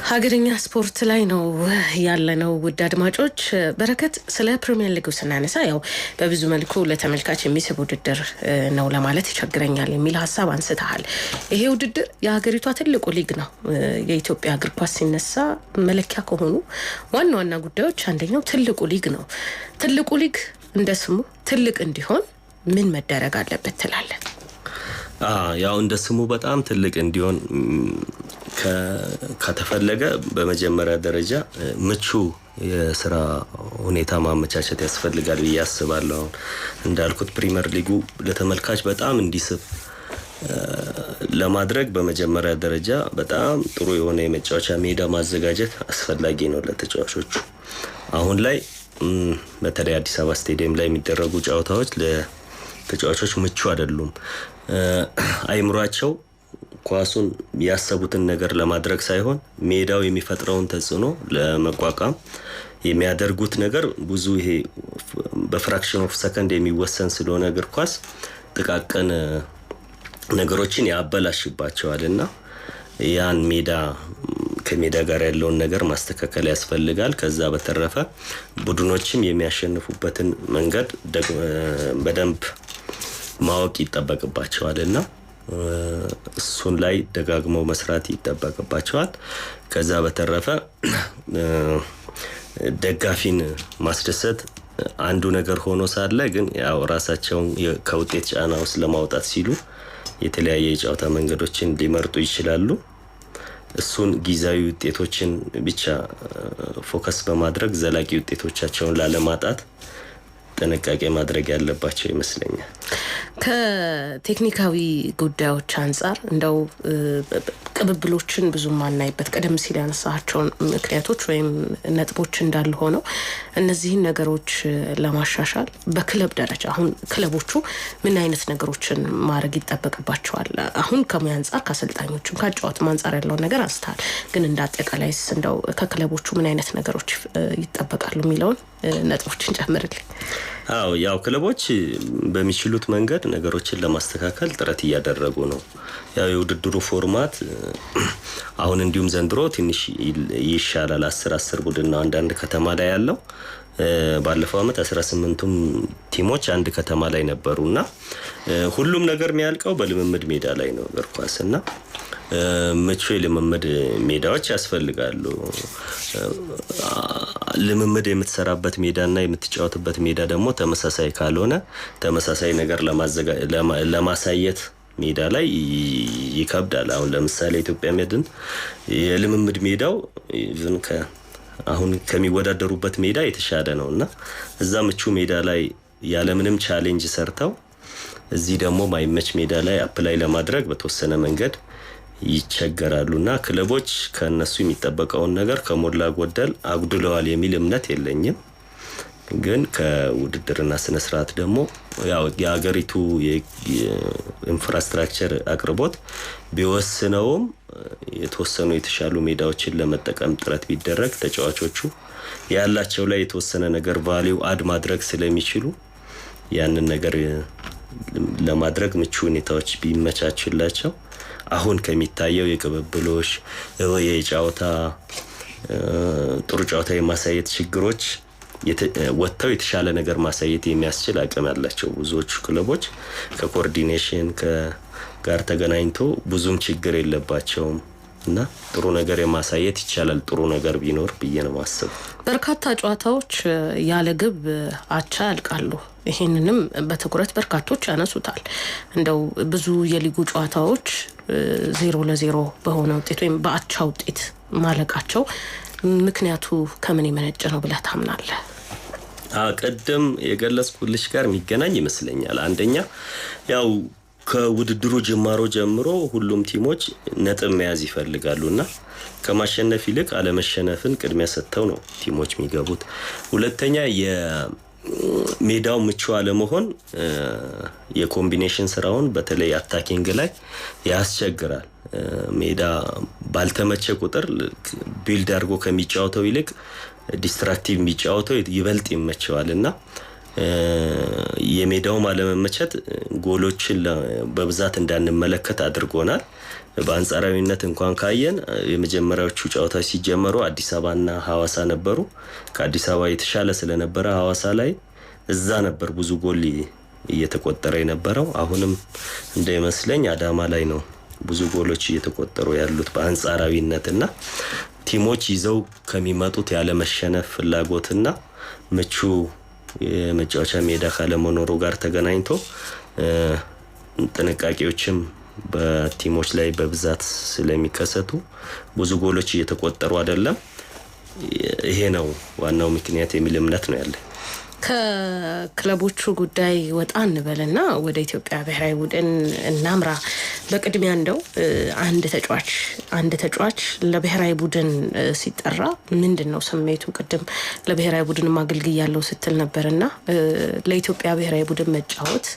ሀገርኛ ስፖርት ላይ ነው ያለነው ውድ አድማጮች። በረከት ስለ ፕሪሚየር ሊጉ ስናነሳ ያው በብዙ መልኩ ለተመልካች የሚስብ ውድድር ነው ለማለት ይቸግረኛል የሚል ሀሳብ አንስተሃል። ይሄ ውድድር የሀገሪቷ ትልቁ ሊግ ነው። የኢትዮጵያ እግር ኳስ ሲነሳ መለኪያ ከሆኑ ዋና ዋና ጉዳዮች አንደኛው ትልቁ ሊግ ነው። ትልቁ ሊግ እንደ ስሙ ትልቅ እንዲሆን ምን መደረግ አለበት ትላለህ? ያው እንደ ስሙ በጣም ትልቅ እንዲሆን ከተፈለገ በመጀመሪያ ደረጃ ምቹ የስራ ሁኔታ ማመቻቸት ያስፈልጋል ብዬ አስባለሁ። እንዳልኩት ፕሪሚየር ሊጉ ለተመልካች በጣም እንዲስብ ለማድረግ በመጀመሪያ ደረጃ በጣም ጥሩ የሆነ የመጫወቻ ሜዳ ማዘጋጀት አስፈላጊ ነው ለተጫዋቾቹ። አሁን ላይ በተለይ አዲስ አበባ ስቴዲየም ላይ የሚደረጉ ጨዋታዎች ለተጫዋቾች ምቹ አይደሉም። አይምሯቸው ኳሱን ያሰቡትን ነገር ለማድረግ ሳይሆን ሜዳው የሚፈጥረውን ተጽዕኖ ለመቋቋም የሚያደርጉት ነገር ብዙ ይሄ በፍራክሽን ኦፍ ሰከንድ የሚወሰን ስለሆነ እግር ኳስ ጥቃቅን ነገሮችን ያበላሽባቸዋልና ያን ሜዳ ከሜዳ ጋር ያለውን ነገር ማስተካከል ያስፈልጋል። ከዛ በተረፈ ቡድኖችም የሚያሸንፉበትን መንገድ በደንብ ማወቅ ይጠበቅባቸዋልና እሱን ላይ ደጋግመው መስራት ይጠበቅባቸዋል። ከዛ በተረፈ ደጋፊን ማስደሰት አንዱ ነገር ሆኖ ሳለ ግን ያው ራሳቸውን ከውጤት ጫና ውስጥ ለማውጣት ሲሉ የተለያየ የጨዋታ መንገዶችን ሊመርጡ ይችላሉ። እሱን ጊዜያዊ ውጤቶችን ብቻ ፎከስ በማድረግ ዘላቂ ውጤቶቻቸውን ላለማጣት ጥንቃቄ ማድረግ ያለባቸው ይመስለኛል። ከቴክኒካዊ ጉዳዮች አንፃር እንደው ቅብብሎችን ብዙ ማናይበት ቀደም ሲል ያነሳቸውን ምክንያቶች ወይም ነጥቦች እንዳሉ ሆነው እነዚህን ነገሮች ለማሻሻል በክለብ ደረጃ አሁን ክለቦቹ ምን አይነት ነገሮችን ማድረግ ይጠበቅባቸዋል? አሁን ከሙያ አንፃር ከአሰልጣኞችም ከጨዋታም አንፃር ያለውን ነገር አንስታል። ግን እንዳጠቃላይስ እንደው ከክለቦቹ ምን አይነት ነገሮች ይጠበቃሉ የሚለውን ነጥቦችን ጨምርልኝ። አዎ ያው ክለቦች በሚችሉት መንገድ ነገሮችን ለማስተካከል ጥረት እያደረጉ ነው። ያው የውድድሩ ፎርማት አሁን እንዲሁም ዘንድሮ ትንሽ ይሻላል። 10 ቡድን ነው አንዳንድ ከተማ ላይ ያለው። ባለፈው አመት 18ቱም ቲሞች አንድ ከተማ ላይ ነበሩና ሁሉም ነገር የሚያልቀው በልምምድ ሜዳ ላይ ነው እግር ኳስና ምቹ የልምምድ ሜዳዎች ያስፈልጋሉ። ልምምድ የምትሰራበት ሜዳና የምትጫወትበት ሜዳ ደግሞ ተመሳሳይ ካልሆነ ተመሳሳይ ነገር ለማሳየት ሜዳ ላይ ይከብዳል። አሁን ለምሳሌ ኢትዮጵያ መድን የልምምድ ሜዳው አሁን ከሚወዳደሩበት ሜዳ የተሻለ ነውና እዛ ምቹ ሜዳ ላይ ያለምንም ቻሌንጅ ሰርተው እዚህ ደግሞ ማይመች ሜዳ ላይ አፕላይ ለማድረግ በተወሰነ መንገድ ይቸገራሉና ክለቦች ከነሱ የሚጠበቀውን ነገር ከሞላ ጎደል አጉድለዋል የሚል እምነት የለኝም። ግን ከውድድርና ስነ ስርዓት ደግሞ ያው የሀገሪቱ የኢንፍራስትራክቸር አቅርቦት ቢወስነውም የተወሰኑ የተሻሉ ሜዳዎችን ለመጠቀም ጥረት ቢደረግ ተጫዋቾቹ ያላቸው ላይ የተወሰነ ነገር ቫልዩ አድ ማድረግ ስለሚችሉ ያንን ነገር ለማድረግ ምቹ ሁኔታዎች ቢመቻቹላቸው አሁን ከሚታየው የቅብብሎሽ የጨዋታ ጥሩ ጨዋታ የማሳየት ችግሮች ወጥተው የተሻለ ነገር ማሳየት የሚያስችል አቅም ያላቸው ብዙዎቹ ክለቦች ከኮኦርዲኔሽን ጋር ተገናኝቶ ብዙም ችግር የለባቸውም እና ጥሩ ነገር የማሳየት ይቻላል። ጥሩ ነገር ቢኖር ብዬ ነው ማሰብ። በርካታ ጨዋታዎች ያለ ግብ አቻ ያልቃሉ። ይሄንንም በትኩረት በርካቶች ያነሱታል። እንደው ብዙ የሊጉ ጨዋታዎች 0-0 በሆነ ውጤት ወይም በአቻ ውጤት ማለቃቸው ምክንያቱ ከምን የመነጨ ነው ብለህ ታምናለህ? ቀደም የገለጽኩልሽ ጋር የሚገናኝ ይመስለኛል። አንደኛ ያው ከውድድሩ ጅማሮ ጀምሮ ሁሉም ቲሞች ነጥብ መያዝ ይፈልጋሉና ከማሸነፍ ይልቅ አለመሸነፍን ቅድሚያ ሰጥተው ነው ቲሞች የሚገቡት። ሁለተኛ የሜዳው ምቹ አለመሆን የኮምቢኔሽን ስራውን በተለይ አታኪንግ ላይ ያስቸግራል። ሜዳ ባልተመቸ ቁጥር ቢልድ አድርጎ ከሚጫወተው ይልቅ ዲስትራክቲቭ የሚጫወተው ይበልጥ ይመቸዋልና የሜዳው ማለመመቸት ጎሎችን በብዛት እንዳንመለከት አድርጎናል። በአንጻራዊነት እንኳን ካየን የመጀመሪያዎቹ ጨዋታዎች ሲጀመሩ አዲስ አበባና ሐዋሳ ነበሩ። ከአዲስ አበባ የተሻለ ስለነበረ ሐዋሳ ላይ እዛ ነበር ብዙ ጎል እየተቆጠረ የነበረው። አሁንም እንደሚመስለኝ አዳማ ላይ ነው ብዙ ጎሎች እየተቆጠሩ ያሉት በአንጻራዊነትና ቲሞች ይዘው ከሚመጡት ያለ መሸነፍ ፍላጎትና ምቹ የመጫወቻ ሜዳ ካለመኖሩ ጋር ተገናኝቶ ጥንቃቄዎችም በቲሞች ላይ በብዛት ስለሚከሰቱ ብዙ ጎሎች እየተቆጠሩ አይደለም። ይሄ ነው ዋናው ምክንያት የሚል እምነት ነው ያለ። ከክለቦቹ ጉዳይ ወጣ እንበልና ወደ ኢትዮጵያ ብሔራዊ ቡድን እናምራ። በቅድሚያ እንደው አንድ ተጫዋች ለብሔራዊ ቡድን ሲጠራ ምንድነው ስሜቱ? ቅድም ለብሔራዊ ቡድን ማገልግል ያለው ስትል ነበርና ለኢትዮጵያ ብሔራዊ ቡድን መጫወት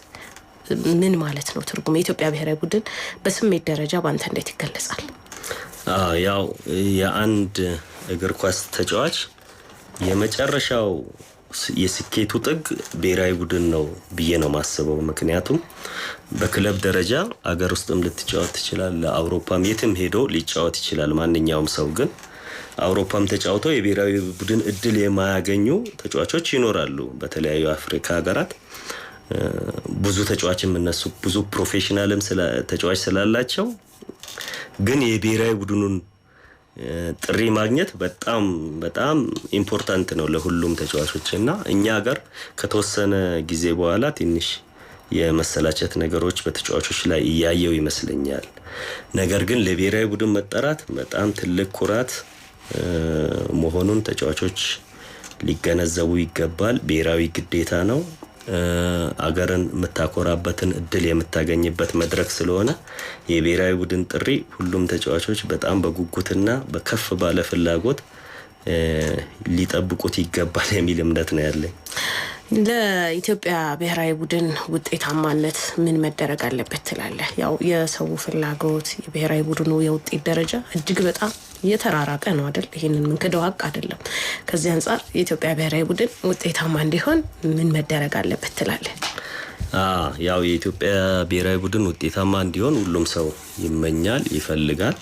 ምን ማለት ነው ትርጉም? የኢትዮጵያ ብሔራዊ ቡድን በስሜት ደረጃ ባንተ እንዴት ይገለጻል? ያው የአንድ እግር ኳስ ተጫዋች የመጨረሻው የስኬቱ ጥግ ብሔራዊ ቡድን ነው ብዬ ነው ማስበው። ምክንያቱም በክለብ ደረጃ አገር ውስጥም ልትጫወት ትችላል፣ አውሮፓም የትም ሄዶ ሊጫወት ይችላል ማንኛውም ሰው። ግን አውሮፓም ተጫውተው የብሔራዊ ቡድን እድል የማያገኙ ተጫዋቾች ይኖራሉ በተለያዩ አፍሪካ ሀገራት። ብዙ ተጫዋችም እነሱ ብዙ ፕሮፌሽናልም ተጫዋች ስላላቸው ግን የብሔራዊ ቡድኑን ጥሪ ማግኘት በጣም በጣም ኢምፖርታንት ነው ለሁሉም ተጫዋቾች እና እኛ ሀገር ከተወሰነ ጊዜ በኋላ ትንሽ የመሰላቸት ነገሮች በተጫዋቾች ላይ እያየው ይመስለኛል። ነገር ግን ለብሔራዊ ቡድን መጠራት በጣም ትልቅ ኩራት መሆኑን ተጫዋቾች ሊገነዘቡ ይገባል። ብሔራዊ ግዴታ ነው። አገርን የምታኮራበትን እድል የምታገኝበት መድረክ ስለሆነ የብሔራዊ ቡድን ጥሪ ሁሉም ተጫዋቾች በጣም በጉጉትና በከፍ ባለ ፍላጎት ሊጠብቁት ይገባል የሚል እምነት ነው ያለኝ። ለኢትዮጵያ ብሔራዊ ቡድን ውጤታማነት ምን መደረግ አለበት ትላለህ? ያው የሰው ፍላጎት የብሔራዊ ቡድኑ የውጤት ደረጃ እጅግ በጣም የተራራቀ ነው አይደል? ይሄንን ምን ከደው ሀቅ አይደለም። ከዚህ አንፃር የኢትዮጵያ ብሔራዊ ቡድን ውጤታማ እንዲሆን ምን መደረግ አለበት ትላለህ? ያው የኢትዮጵያ ብሔራዊ ቡድን ውጤታማ እንዲሆን ሁሉም ሰው ይመኛል፣ ይፈልጋል።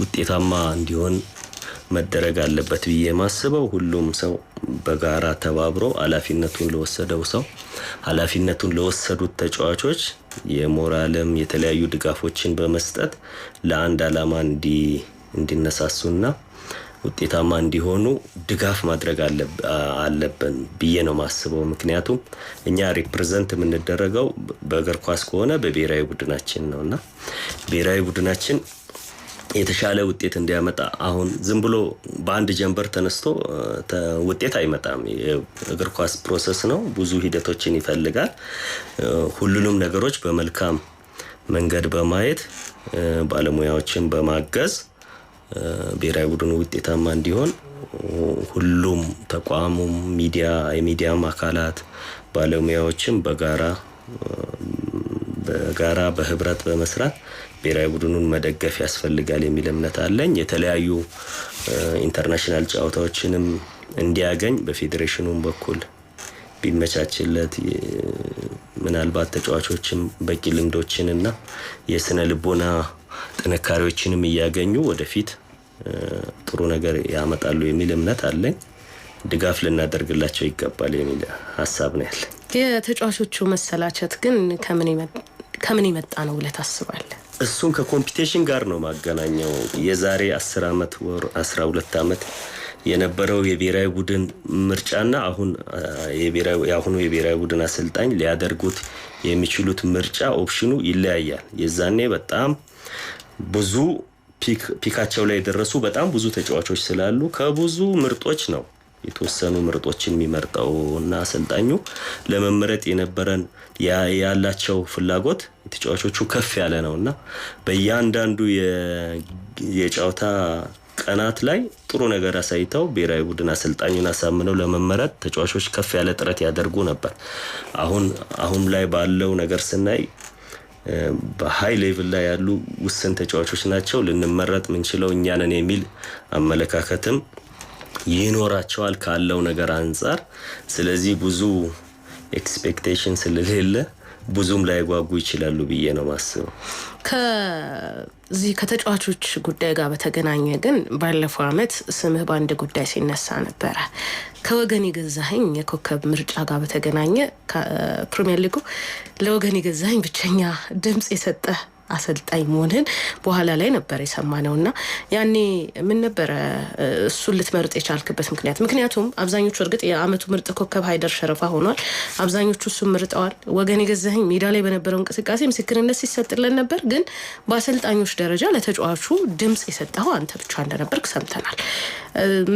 ውጤታማ እንዲሆን መደረግ አለበት ብዬ ማስበው ሁሉም ሰው በጋራ ተባብሮ ኃላፊነቱን ለወሰዱት ተጫዋቾች የሞራልም የተለያዩ ድጋፎችን በመስጠት ለአንድ ዓላማ እንዲነሳሱና ውጤታማ እንዲሆኑ ድጋፍ ማድረግ አለብን ብዬ ነው ማስበው። ምክንያቱም እኛ ሪፕሬዘንት የምንደረገው በእግር ኳስ ከሆነ በብሔራዊ ቡድናችን ነውና ብሔራዊ ቡድናችን የተሻለ ውጤት እንዲያመጣ አሁን ዝም ብሎ በአንድ ጀንበር ተነስቶ ውጤት አይመጣም። የእግር ኳስ ፕሮሰስ ነው፣ ብዙ ሂደቶችን ይፈልጋል። ሁሉንም ነገሮች በመልካም መንገድ በማየት ባለሙያዎችን በማገዝ ብሔራዊ ቡድኑ ውጤታማ እንዲሆን ሁሉም ተቋሙም የሚዲያም አካላት ባለሙያዎችን በጋራ በህብረት በመስራት ብሔራዊ ቡድኑን መደገፍ ያስፈልጋል የሚል እምነት አለኝ። የተለያዩ ኢንተርናሽናል ጨዋታዎችንም እንዲያገኝ በፌዴሬሽኑም በኩል ቢመቻችለት ምናልባት ተጫዋቾችም በቂ ልምዶችንና የስነ ልቦና ጥንካሬዎችንም እያገኙ ወደፊት ጥሩ ነገር ያመጣሉ የሚል እምነት አለኝ። ድጋፍ ልናደርግላቸው ይገባል የሚል ሀሳብ ነው ያለኝ። የተጫዋቾቹ መሰላቸት ግን ከምን ይመጣ ነው ብለህ ታስባለህ? እሱን ከኮምፒቲሽን ጋር ነው ማገናኘው። የዛሬ 10 አመት ወር 12 አመት የነበረው የብሔራዊ ቡድን ምርጫና አሁን የብሔራዊ ቡድን አሰልጣኝ ሊያደርጉት የሚችሉት ምርጫ ኦፕሽኑ ይለያያል። የዛኔ በጣም ብዙ ፒካቸው ላይ የደረሱ በጣም ብዙ ተጫዋቾች ስላሉ ከብዙ ምርጦች ነው የተወሰኑ ምርጦችን የሚመርጠው እና አሰልጣኙ ለመመረጥ የነበረን ያላቸው ፍላጎት የተጫዋቾቹ ከፍ ያለ ነውና በእያንዳንዱ የጨዋታ ቀናት ላይ ጥሩ ነገር አሳይተው ብሔራዊ ቡድን አሰልጣኙን አሳምነው ለመመረጥ ተጫዋቾች ከፍ ያለ ጥረት ያደርጉ ነበር። አሁን ላይ ባለው ነገር ስናይ በሃይ ሌቭል ላይ ያሉ ውስን ተጫዋቾች ናቸው ልንመረጥ ምንችለው እኛ ነን የሚል አመለካከትም ይኖራቸዋል ካለው ነገር አንፃር። ስለዚህ ብዙ ኤክስፔክቴሽን ስለሌለ ብዙም ላይ ጓጉ ይችላሉ ብዬ ነው ማስበው። ከዚህ ከተጫዋቾች ጉዳይ ጋር በተገናኘ ግን ባለፈው አመት ስምህ በአንድ ጉዳይ ሲነሳ ነበረ። ከወገን የገዛኸኝ የኮከብ ምርጫ ጋር በተገናኘ ፕሪሚየር ሊጉ ለወገን የገዛኸኝ ብቸኛ ድምጽ የሰጠ አሰልጣኝ መሆንን በኋላ ላይ ነበር የሰማነውና ያኔ ምን ነበር እሱን ልትመርጥ የቻልክበት ምክንያት? ምክንያቱም አብዛኞቹ እርግጥ የአመቱ ምርጥ ኮከብ ሃይደር ሸረፋ ሆኗል። አብዛኞቹ እሱን መርጠዋል። ወገን የገዛኸኝ ሜዳ ላይ በነበረው እንቅስቃሴ ምስክርነት ሲሰጥልን ነበር። ግን በአሰልጣኞች ደረጃ ለተጫዋቹ ድምጽ የሰጠው አንተ ብቻ እንደነበርክ ሰምተናል።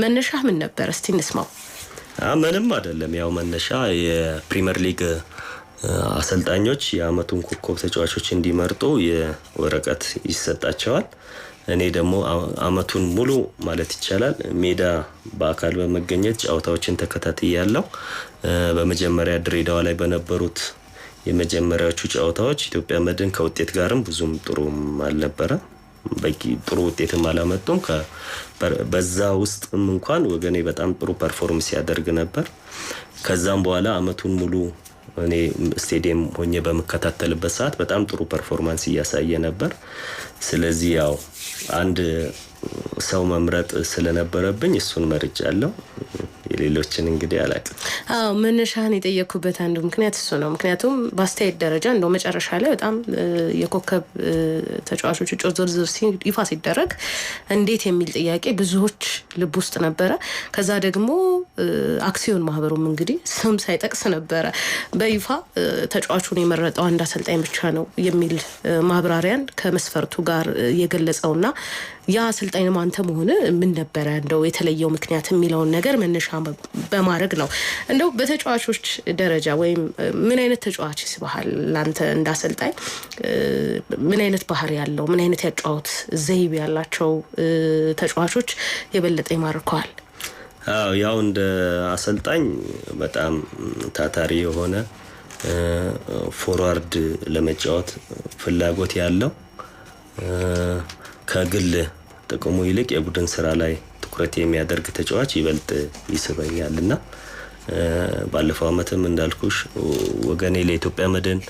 መነሻ ምን ነበር? እስቲ እንስማው። ምንም አይደለም። ያው መነሻ የፕሪሚየር ሊግ አሰልጣኞች የአመቱን ኮከብ ተጫዋቾች እንዲመርጡ የወረቀት ይሰጣቸዋል። እኔ ደግሞ አመቱን ሙሉ ማለት ይቻላል ሜዳ በአካል በመገኘት ጨዋታዎችን ተከታትያለሁ። በመጀመሪያ ድሬዳዋ ላይ በነበሩት የመጀመሪያዎቹ ጨዋታዎች ኢትዮጵያ መድን ከውጤት ጋርም ብዙም ጥሩም አልነበረ። በቂ ጥሩ ውጤትም አላመጡም። በዛ ውስጥም እንኳን ወገኔ በጣም ጥሩ ፐርፎርማንስ ያደርግ ነበር። ከዛም በኋላ አመቱን ሙሉ እኔ ስቴዲየም ሆኜ በመከታተልበት ሰዓት በጣም ጥሩ ፐርፎርማንስ እያሳየ ነበር። ስለዚህ ያው አንድ ሰው መምረጥ ስለነበረብኝ እሱን መርጫለሁ። የሌሎችን እንግዲህ አላውቅም። መነሻን የጠየኩበት አንዱ ምክንያት እሱ ነው። ምክንያቱም በአስተያየት ደረጃ እንደው መጨረሻ ላይ በጣም የኮከብ ተጫዋቾች እጩ ዝርዝር ይፋ ሲደረግ እንዴት የሚል ጥያቄ ብዙዎች ልብ ውስጥ ነበረ። ከዛ ደግሞ አክሲዮን ማህበሩም እንግዲህ ስም ሳይጠቅስ ነበረ በይፋ ተጫዋቹን የመረጠው አንድ አሰልጣኝ ብቻ ነው የሚል ማብራሪያን ከመስፈርቱ ጋር የገለጸውና ያ አሰልጣኝ አንተ መሆን ምን ነበረ እንደው የተለየው ምክንያት የሚለውን ነገር መነሻ በማድረግ ነው። እንደው በተጫዋቾች ደረጃ ወይም ምን አይነት ተጫዋች ይስብሃል ላንተ እንዳሰልጣኝ? ምን አይነት ባህሪ ያለው ምን አይነት ያጫወት ዘይቤ ያላቸው ተጫዋቾች የበለጠ ይማርከዋል? ያው እንደ አሰልጣኝ በጣም ታታሪ የሆነ ፎርዋርድ ለመጫወት ፍላጎት ያለው ከግል ጥቅሙ ይልቅ የቡድን ስራ ላይ ትኩረት የሚያደርግ ተጫዋች ይበልጥ ይስበኛልና ባለፈው አመትም እንዳልኩሽ ወገኔ ለኢትዮጵያ መድን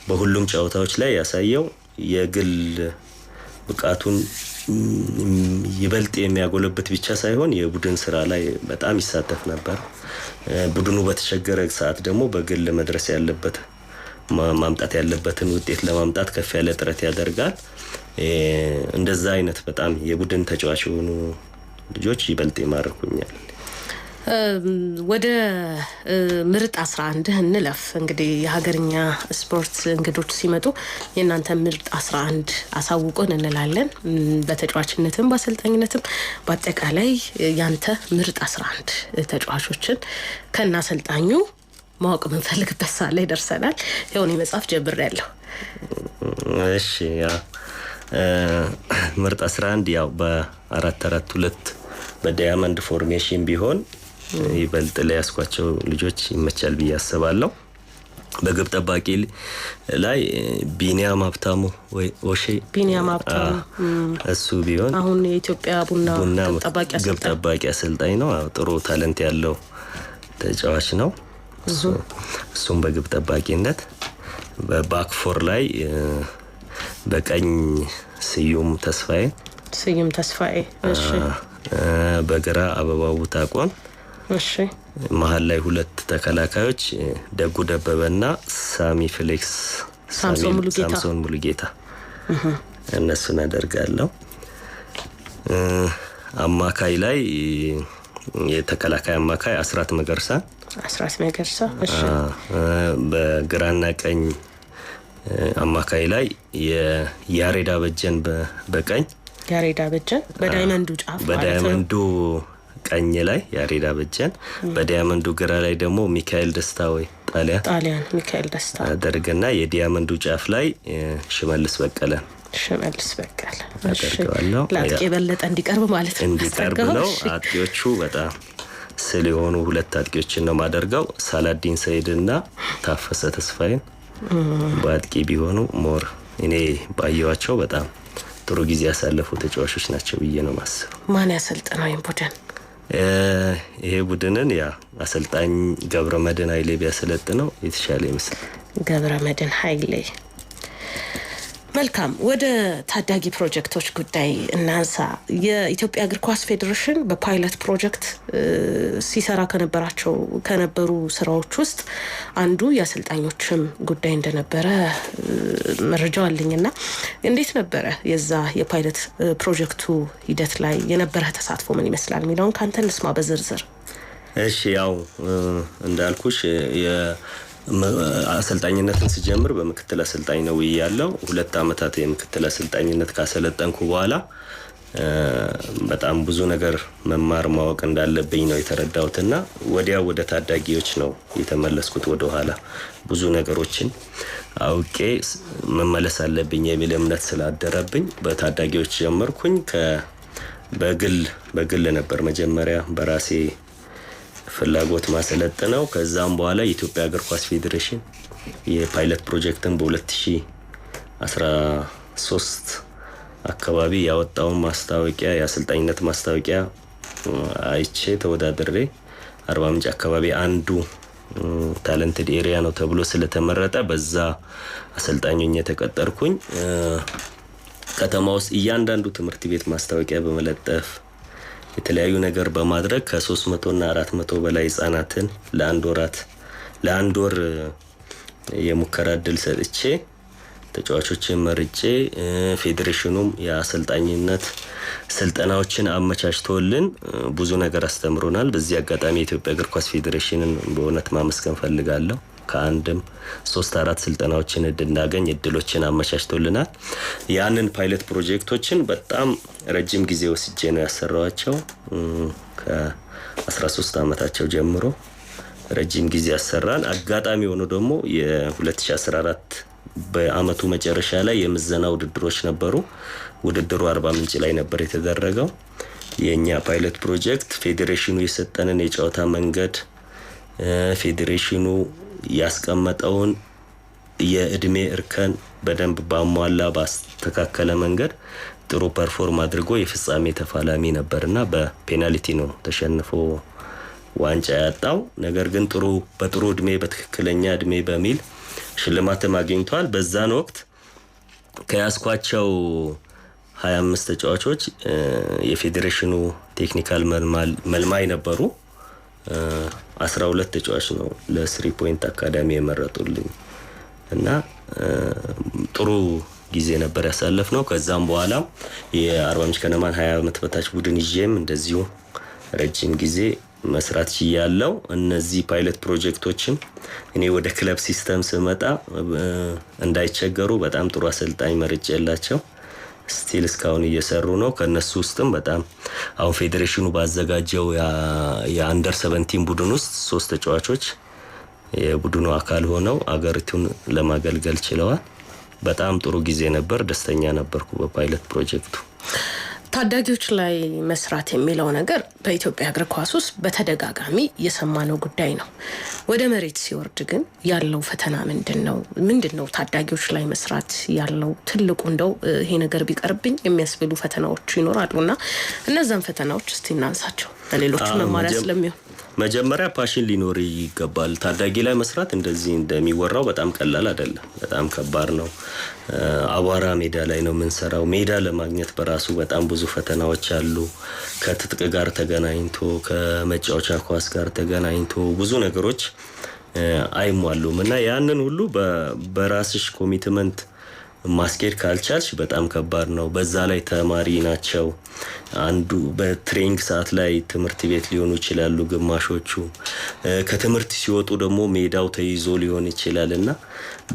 በሁሉም ጨዋታዎች ላይ ያሳየው የግል ብቃቱን ይበልጥ የሚያጎለብት ብቻ ሳይሆን የቡድን ስራ ላይ በጣም ይሳተፍ ነበር። ቡድኑ በተቸገረ ሰዓት ደግሞ በግል መድረስ ያለበት ማምጣት ያለበትን ውጤት ለማምጣት ከፍ ያለ ጥረት ያደርጋል። እንደዛ አይነት በጣም የቡድን ተጫዋች የሆኑ ልጆች ይበልጥ ይማርኩኛል። ወደ ምርጥ 11 እንለፍ። እንግዲህ የሀገርኛ ስፖርት እንግዶች ሲመጡ የእናንተ ምርጥ 11 አሳውቁን እንላለን። በተጫዋችነትም በአሰልጣኝነትም በአጠቃላይ ያንተ ምርጥ 11 ተጫዋቾችን ከና አሰልጣኙ ማወቅ የምንፈልግበት ሰዓት ላይ ደርሰናል። የሆነ መጽሐፍ ጀምሬያለሁ። እሺ ያ ምርጥ 11 ያው በ4-4-2 በዳያመንድ ፎርሜሽን ቢሆን ይበልጥ ላይ ያስኳቸው ልጆች ይመቻል ብዬ አስባለሁ። በግብ ጠባቂ ላይ ቢኒያም ሀብታሙ ወይ ኦሼ ቢኒያም ሀብታሙ እሱ ቢሆን አሁን የኢትዮጵያ ቡና ግብ ጠባቂ አሰልጣኝ ነው። ጥሩ ታለንት ያለው ተጫዋች ነው። እሱም በግብ ጠባቂነት በባክ ፎር ላይ በቀኝ ስዩም ተስፋዬ እሺ፣ በግራ አበባው ታቆም እሺ፣ መሃል ላይ ሁለት ተከላካዮች ደጉ ደበበና ሳሚ ፍሌክስ ሳምሶን ሙሉጌታ እነሱን አደርጋለሁ። አማካይ ላይ የተከላካይ አማካይ አስራት መገርሳ እሺ፣ በግራና ቀኝ አማካይ ላይ የያሬዳ በጀን በቀኝ ያሬዳ በጀን በዳይመንዱ ጫፍ በዳይመንዱ ቀኝ ላይ ያሬዳ በጀን በዳይመንዱ ግራ ላይ ደግሞ ሚካኤል ደስታ ወይ ጣሊያን ሚካኤል ደስታ አደርግና የዳይመንዱ ጫፍ ላይ ሽመልስ በቀለ ለአጥቂ የበለጠ እንዲቀርብ ማለት ነው። እንዲቀርብ ነው። አጥቂዎቹ በጣም ስለሆኑ ሁለት አጥቂዎችን ነው ማደርገው። ሳላዲን ሰይድና ታፈሰ ተስፋዬን በአጥቂ ቢሆኑ ሞር እኔ ባየዋቸው በጣም ጥሩ ጊዜ ያሳለፉ ተጫዋቾች ናቸው ብዬ ነው ማስበው። ማን ያሰልጥነው ይሄን ቡድን? ይሄ ቡድንን ያ አሰልጣኝ ገብረመድህን ኃይሌ ቢያሰለጥነው የተሻለ ይመስላል። ገብረመድህን ኃይሌ። መልካም፣ ወደ ታዳጊ ፕሮጀክቶች ጉዳይ እናንሳ። የኢትዮጵያ እግር ኳስ ፌዴሬሽን በፓይለት ፕሮጀክት ሲሰራ ከነበሩ ስራዎች ውስጥ አንዱ የአሰልጣኞችም ጉዳይ እንደነበረ መረጃው አለኝና እንዴት ነበረ የዛ የፓይለት ፕሮጀክቱ ሂደት ላይ የነበረ ተሳትፎ ምን ይመስላል የሚለውን ካንተ እንስማ በዝርዝር። እሺ፣ ያው እንዳልኩሽ አሰልጣኝነትን ስጀምር በምክትል አሰልጣኝ ነው ያለው። 2 አመታት የምክትል አሰልጣኝነት ካሰለጠንኩ በኋላ በጣም ብዙ ነገር መማር ማወቅ እንዳለብኝ ነው የተረዳሁትና ወዲያው ወደ ታዳጊዎች ነው የተመለስኩት። ወደ ኋላ ብዙ ነገሮችን አውቄ መመለስ አለብኝ የሚል እምነት ስላደረብኝ በታዳጊዎች ጀመርኩኝ። በግል ነበር መጀመሪያ በራሴ ፍላጎት ማሰለጥነው። ከዛም በኋላ የኢትዮጵያ እግር ኳስ ፌዴሬሽን የፓይለት ፕሮጀክትን በ2013 አካባቢ ያወጣውን ማስታወቂያ የአሰልጣኝነት ማስታወቂያ አይቼ ተወዳድሬ አርባ ምንጭ አካባቢ አንዱ ታለንትድ ኤሪያ ነው ተብሎ ስለተመረጠ በዛ አሰልጣኙኝ የተቀጠርኩኝ። ከተማ ውስጥ እያንዳንዱ ትምህርት ቤት ማስታወቂያ በመለጠፍ የተለያዩ ነገር በማድረግ ከ300 እና 400 በላይ ህጻናትን ለአንድ ወር የሙከራ እድል ሰጥቼ ተጫዋቾችን መርጬ ፌዴሬሽኑም የአሰልጣኝነት ስልጠናዎችን አመቻችቶልን ብዙ ነገር አስተምሮናል። በዚህ አጋጣሚ የኢትዮጵያ እግር ኳስ ፌዴሬሽንን በእውነት ማመስገን ፈልጋለሁ። ከአንድም 3-4 ስልጠናዎችን እንድናገኝ እድሎችን አመቻችቶልናል። ያንን ፓይለት ፕሮጀክቶችን በጣም ረጅም ጊዜ ወስጄ ነው ያሰራዋቸው። ከ13 ዓመታቸው ጀምሮ ረጅም ጊዜ ያሰራን። አጋጣሚ ሆኖ ደግሞ የ2014 በአመቱ መጨረሻ ላይ የምዘና ውድድሮች ነበሩ። ውድድሩ አርባ ምንጭ ላይ ነበር የተደረገው። የኛ ፓይለት ፕሮጀክት ፌዴሬሽኑ የሰጠንን የጨዋታ መንገድ ፌዴሬሽኑ ያስቀመጠውን የእድሜ እርከን በደንብ ባሟላ ባስተካከለ መንገድ ጥሩ ፐርፎርም አድርጎ የፍጻሜ ተፋላሚ ነበርና በፔናልቲ ነው ተሸንፎ ዋንጫ ያጣው። ነገር ግን በጥሩ እድሜ በትክክለኛ እድሜ በሚል ሽልማትም አግኝቷል። በዛን ወቅት ከያስኳቸው 25 ተጫዋቾች የፌዴሬሽኑ ቴክኒካል መልማይ ነበሩ። 12 ተጫዋች ነው ለ3 ፖይንት አካዳሚ የመረጡልኝ እና ጥሩ ጊዜ ነበር ያሳለፍነው። ከዛም በኋላ የአርባ ምንጭ ከነማን 20 ዓመት በታች ቡድን ይዤም እንደዚሁ ረጅም ጊዜ መስራት ችያለሁ። እነዚህ ፓይለት ፕሮጀክቶችም እኔ ወደ ክለብ ሲስተም ስመጣ እንዳይቸገሩ በጣም ጥሩ አሰልጣኝ መርጬላቸው ስቲል እስካሁን እየሰሩ ነው። ከነሱ ውስጥም በጣም አሁን ፌዴሬሽኑ ባዘጋጀው የአንደር 17 ቡድን ውስጥ 3 ተጫዋቾች የቡድኑ አካል ሆነው አገሪቱን ለማገልገል ችለዋል። በጣም ጥሩ ጊዜ ነበር። ደስተኛ ነበርኩ በፓይለት ፕሮጀክቱ። ታዳጊዎች ላይ መስራት የሚለው ነገር በኢትዮጵያ እግር ኳስ ውስጥ በተደጋጋሚ የሰማነው ጉዳይ ነው። ወደ መሬት ሲወርድ ግን ያለው ፈተና ምንድነው? ታዳጊዎች ላይ መስራት ያለው ትልቁ እንደው ይሄ ነገር ቢቀርብኝ የሚያስብሉ ፈተናዎች ይኖራሉና እነዛን ፈተናዎች እስቲ እናንሳቸው ለሌሎቹ መማሪያ ስለሚሆን። መጀመሪያ ፓሽን ሊኖር ይገባል። ታዳጊ ላይ መስራት እንደዚህ እንደሚወራው በጣም ቀላል አይደለም። በጣም ከባድ ነው። አቧራ ሜዳ ላይ ነው የምንሰራው። ሜዳ ለማግኘት በራሱ በጣም ብዙ ፈተናዎች አሉ። ከትጥቅ ጋር ተገናኝቶ ከመጫወቻ ኳስ ጋር ተገናኝቶ ብዙ ነገሮች አይሟሉም እና ያንን ሁሉ በራስሽ ኮሚትመንት ማስኬድ ካልቻልሽ በጣም ከባድ ነው። በዛ ላይ ተማሪ ናቸው። አንዱ በትሬኒንግ ሰዓት ላይ ትምህርት ቤት ሊሆኑ ይችላሉ ግማሾቹ። ከትምህርት ሲወጡ ደግሞ ሜዳው ተይዞ ሊሆን ይችላልና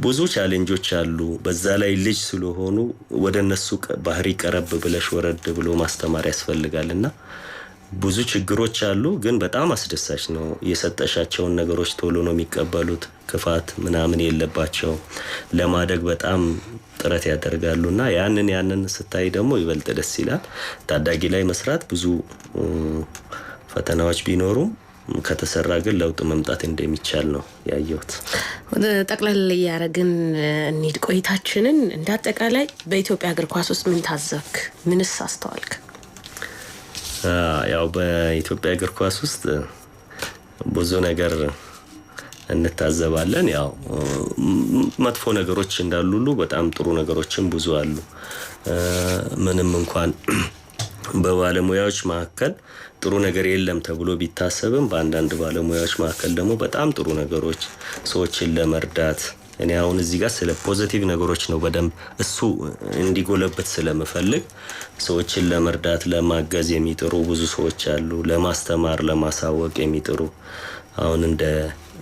ብዙ ቻሌንጆች አሉ። በዛ ላይ ልጅ ስለሆኑ ወደነሱ ባህሪ ቀረብ ብለሽ ወረድ ብሎ ማስተማር ያስፈልጋልና ብዙ ችግሮች አሉ። ግን በጣም አስደሳች ነው። የሰጠሻቸውን ነገሮች ቶሎ ነው የሚቀበሉት። ክፋት ምናምን የለባቸው። ለማደግ በጣም ጥረት ያደርጋሉና ያንን ስታይ ደግሞ ይበልጥ ደስ ይላል። ታዳጊ ላይ መስራት ብዙ ፈተናዎች ቢኖሩም ከተሰራ ግን ለውጥ መምጣት እንደሚቻል ነው ያየሁት። ጠቅለል ያረግን እንሂድ ቆይታችንን። እንዳጠቃላይ በኢትዮጵያ እግር ኳስ ውስጥ ምን ታዘብክ? ምንስ አስተዋልክ? ያው በኢትዮጵያ እግር ኳስ ውስጥ ብዙ ነገር እንታዘባለን። ያው መጥፎ ነገሮች እንዳሉ ሁሉ በጣም ጥሩ ነገሮችም ብዙ አሉ። ምንም እንኳን በባለሙያዎች መካከል ጥሩ ነገር የለም ተብሎ ቢታሰብም በአንዳንድ ባለሙያዎች መካከል ደግሞ በጣም ጥሩ ነገሮች ሰዎችን ለመርዳት እኔ አሁን እዚህ ጋር ስለ ፖዚቲቭ ነገሮች ነው በደንብ እሱ እንዲጎለበት ስለምፈልግ ሰዎችን ለመርዳት ለማገዝ የሚጥሩ ብዙ ሰዎች አሉ። ለማስተማር ለማሳወቅ የሚጥሩ አሁን እንደ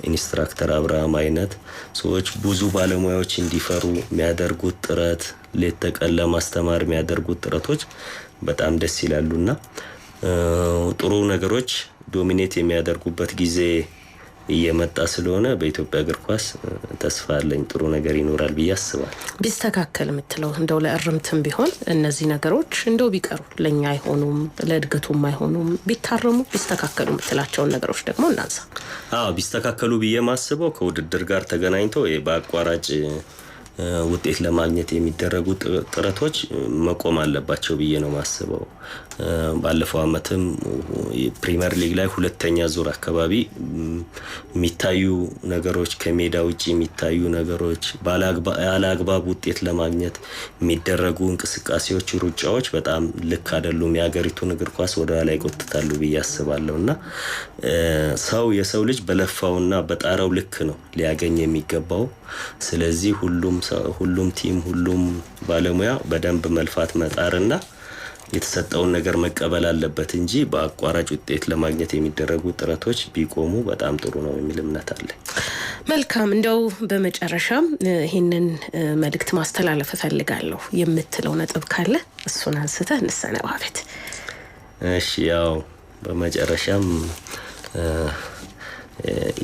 ኢንስትራክተር አብርሃም አይነት ሰዎች ብዙ ባለሙያዎች እንዲፈሩ የሚያደርጉት ጥረት ሌት ተቀን ለማስተማር የሚያደርጉት ጥረቶች በጣም ደስ ይላሉና ጥሩ ነገሮች ዶሚኔት የሚያደርጉበት ጊዜ እየመጣ ስለሆነ በኢትዮጵያ እግር ኳስ ተስፋ አለኝ ጥሩ ነገር ይኖራል ብዬ አስባለሁ። ቢስተካከል የምትለው እንደው ለእርምትም ቢሆን እነዚህ ነገሮች እንደው ቢቀሩ ለኛ አይሆኑም፣ ለእድገቱም አይሆኑም፣ ቢታረሙ ቢስተካከሉ የምትላቸውን ነገሮች ደግሞ እናንሳ። ቢስተካከሉ ብዬ ማስበው ከውድድር ጋር ተገናኝቶ በአቋራጭ ውጤት ለማግኘት የሚደረጉ ጥረቶች መቆም አለባቸው ብዬ ነው ማስበው። ባለፈው አመትም ፕሪሚየር ሊግ ላይ ሁለተኛ ዙር አካባቢ የሚታዩ ነገሮች ከሜዳ ውጪ የሚታዩ ነገሮች ባላግባብ ውጤት ለማግኘት የሚደረጉ እንቅስቃሴዎች ሩጫዎች በጣም ልክ አይደሉም የሀገሪቱን እግር ኳስ ወደ ኋላ ይጎትታሉ ብዬ አስባለሁና የሰው ልጅ በለፋውና በጣረው ልክ ነው ሊያገኝ የሚገባው ስለዚህ ሁሉም ቲም ሁሉም ባለሙያ በደንብ መልፋት መጣርና የተሰጠውን ነገር መቀበል አለበት እንጂ በአቋራጭ ውጤት ለማግኘት የሚደረጉ ጥረቶች ቢቆሙ በጣም ጥሩ ነው የሚል እምነት አለ። መልካም እንደው በመጨረሻም ይሄንን መልእክት ማስተላለፍ ፈልጋለሁ የምትለው ነጥብ ካለ እሱን አንስተህ እንሰነባበት። እሺ ያው በመጨረሻም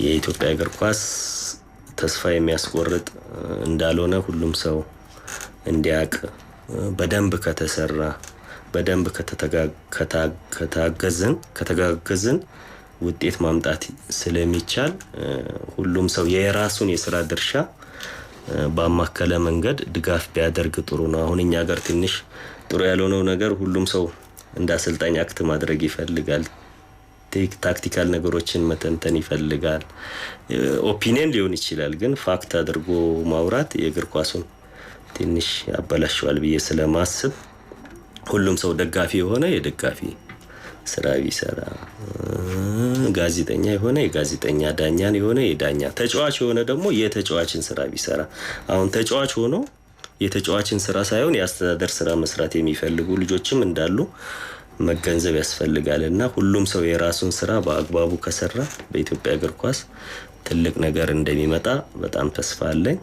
የኢትዮጵያ እግር ኳስ ተስፋ የሚያስቆርጥ እንዳልሆነ ሁሉም ሰው እንዲያውቅ በደንብ ከተሰራ በደንብ ከተጋገዝን ውጤት ማምጣት ስለሚቻል ሁሉም ሰው የራሱን የሥራ ድርሻ በማከለ መንገድ ድጋፍ ቢያደርግ ጥሩ ነው። አሁን እኛ ሀገር ትንሽ ጥሩ ያልሆነው ነገር ሁሉም ሰው እንደ አሰልጣኝ አክት ማድረግ ይፈልጋል። ታክቲካል ነገሮችን መተንተን ይፈልጋል። ኦፒኒየን ሊሆን ይችላል ግን ፋክት አድርጎ ማውራት የእግር ኳሱን ትንሽ ያበላሽዋል ብዬ ስለማስብ ሁሉም ሰው ደጋፊ የሆነ የደጋፊ ስራ ቢሰራ ጋዜጠኛ የሆነ የጋዜጠኛ ዳኛን የሆነ የዳኛ ተጫዋች የሆነ ደግሞ የተጫዋችን ስራ ቢሰራ አሁን ተጫዋች ሆኖ የተጫዋችን ስራ ሳይሆን የአስተዳደር ስራ መስራት የሚፈልጉ ልጆችም እንዳሉ መገንዘብ ያስፈልጋልና ሁሉም ሰው የራሱን ስራ በአግባቡ ከሰራ በኢትዮጵያ እግር ኳስ ትልቅ ነገር እንደሚመጣ በጣም ተስፋ አለኝ።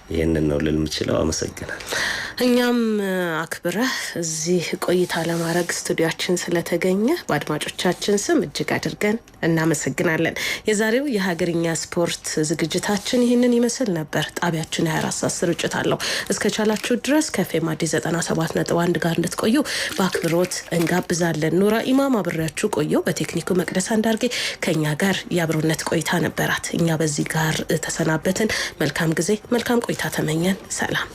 ይሄንን ነው ልል የምችለው። አመሰግናለሁ። እኛም አክብረህ እዚህ ቆይታ ለማድረግ ስቱዲዮአችን ስለተገኘ በአድማጮቻችን ስም እጅግ አድርገን እናመሰግናለን። የዛሬው የሀገርኛ ስፖርት ዝግጅታችን ይህንን ይመስል ነበር። ጣቢያችን 24 ሰዓት ስርጭት አለው። እስከቻላችሁ ድረስ ከኤፍኤም አዲስ 97.1 ጋር እንድትቆዩ በአክብሮት እንጋብዛለን። ኑራ ኢማም አብሬያችሁ ቆየው። በቴክኒኩ መቅደስ አንዳርጌ ከኛ ጋር የአብሮነት ቆይታ ነበራት። እኛ በዚህ ጋር ተሰናበትን። መልካም ጊዜ መልካም ቆይታ ተመኘን። ሰላም።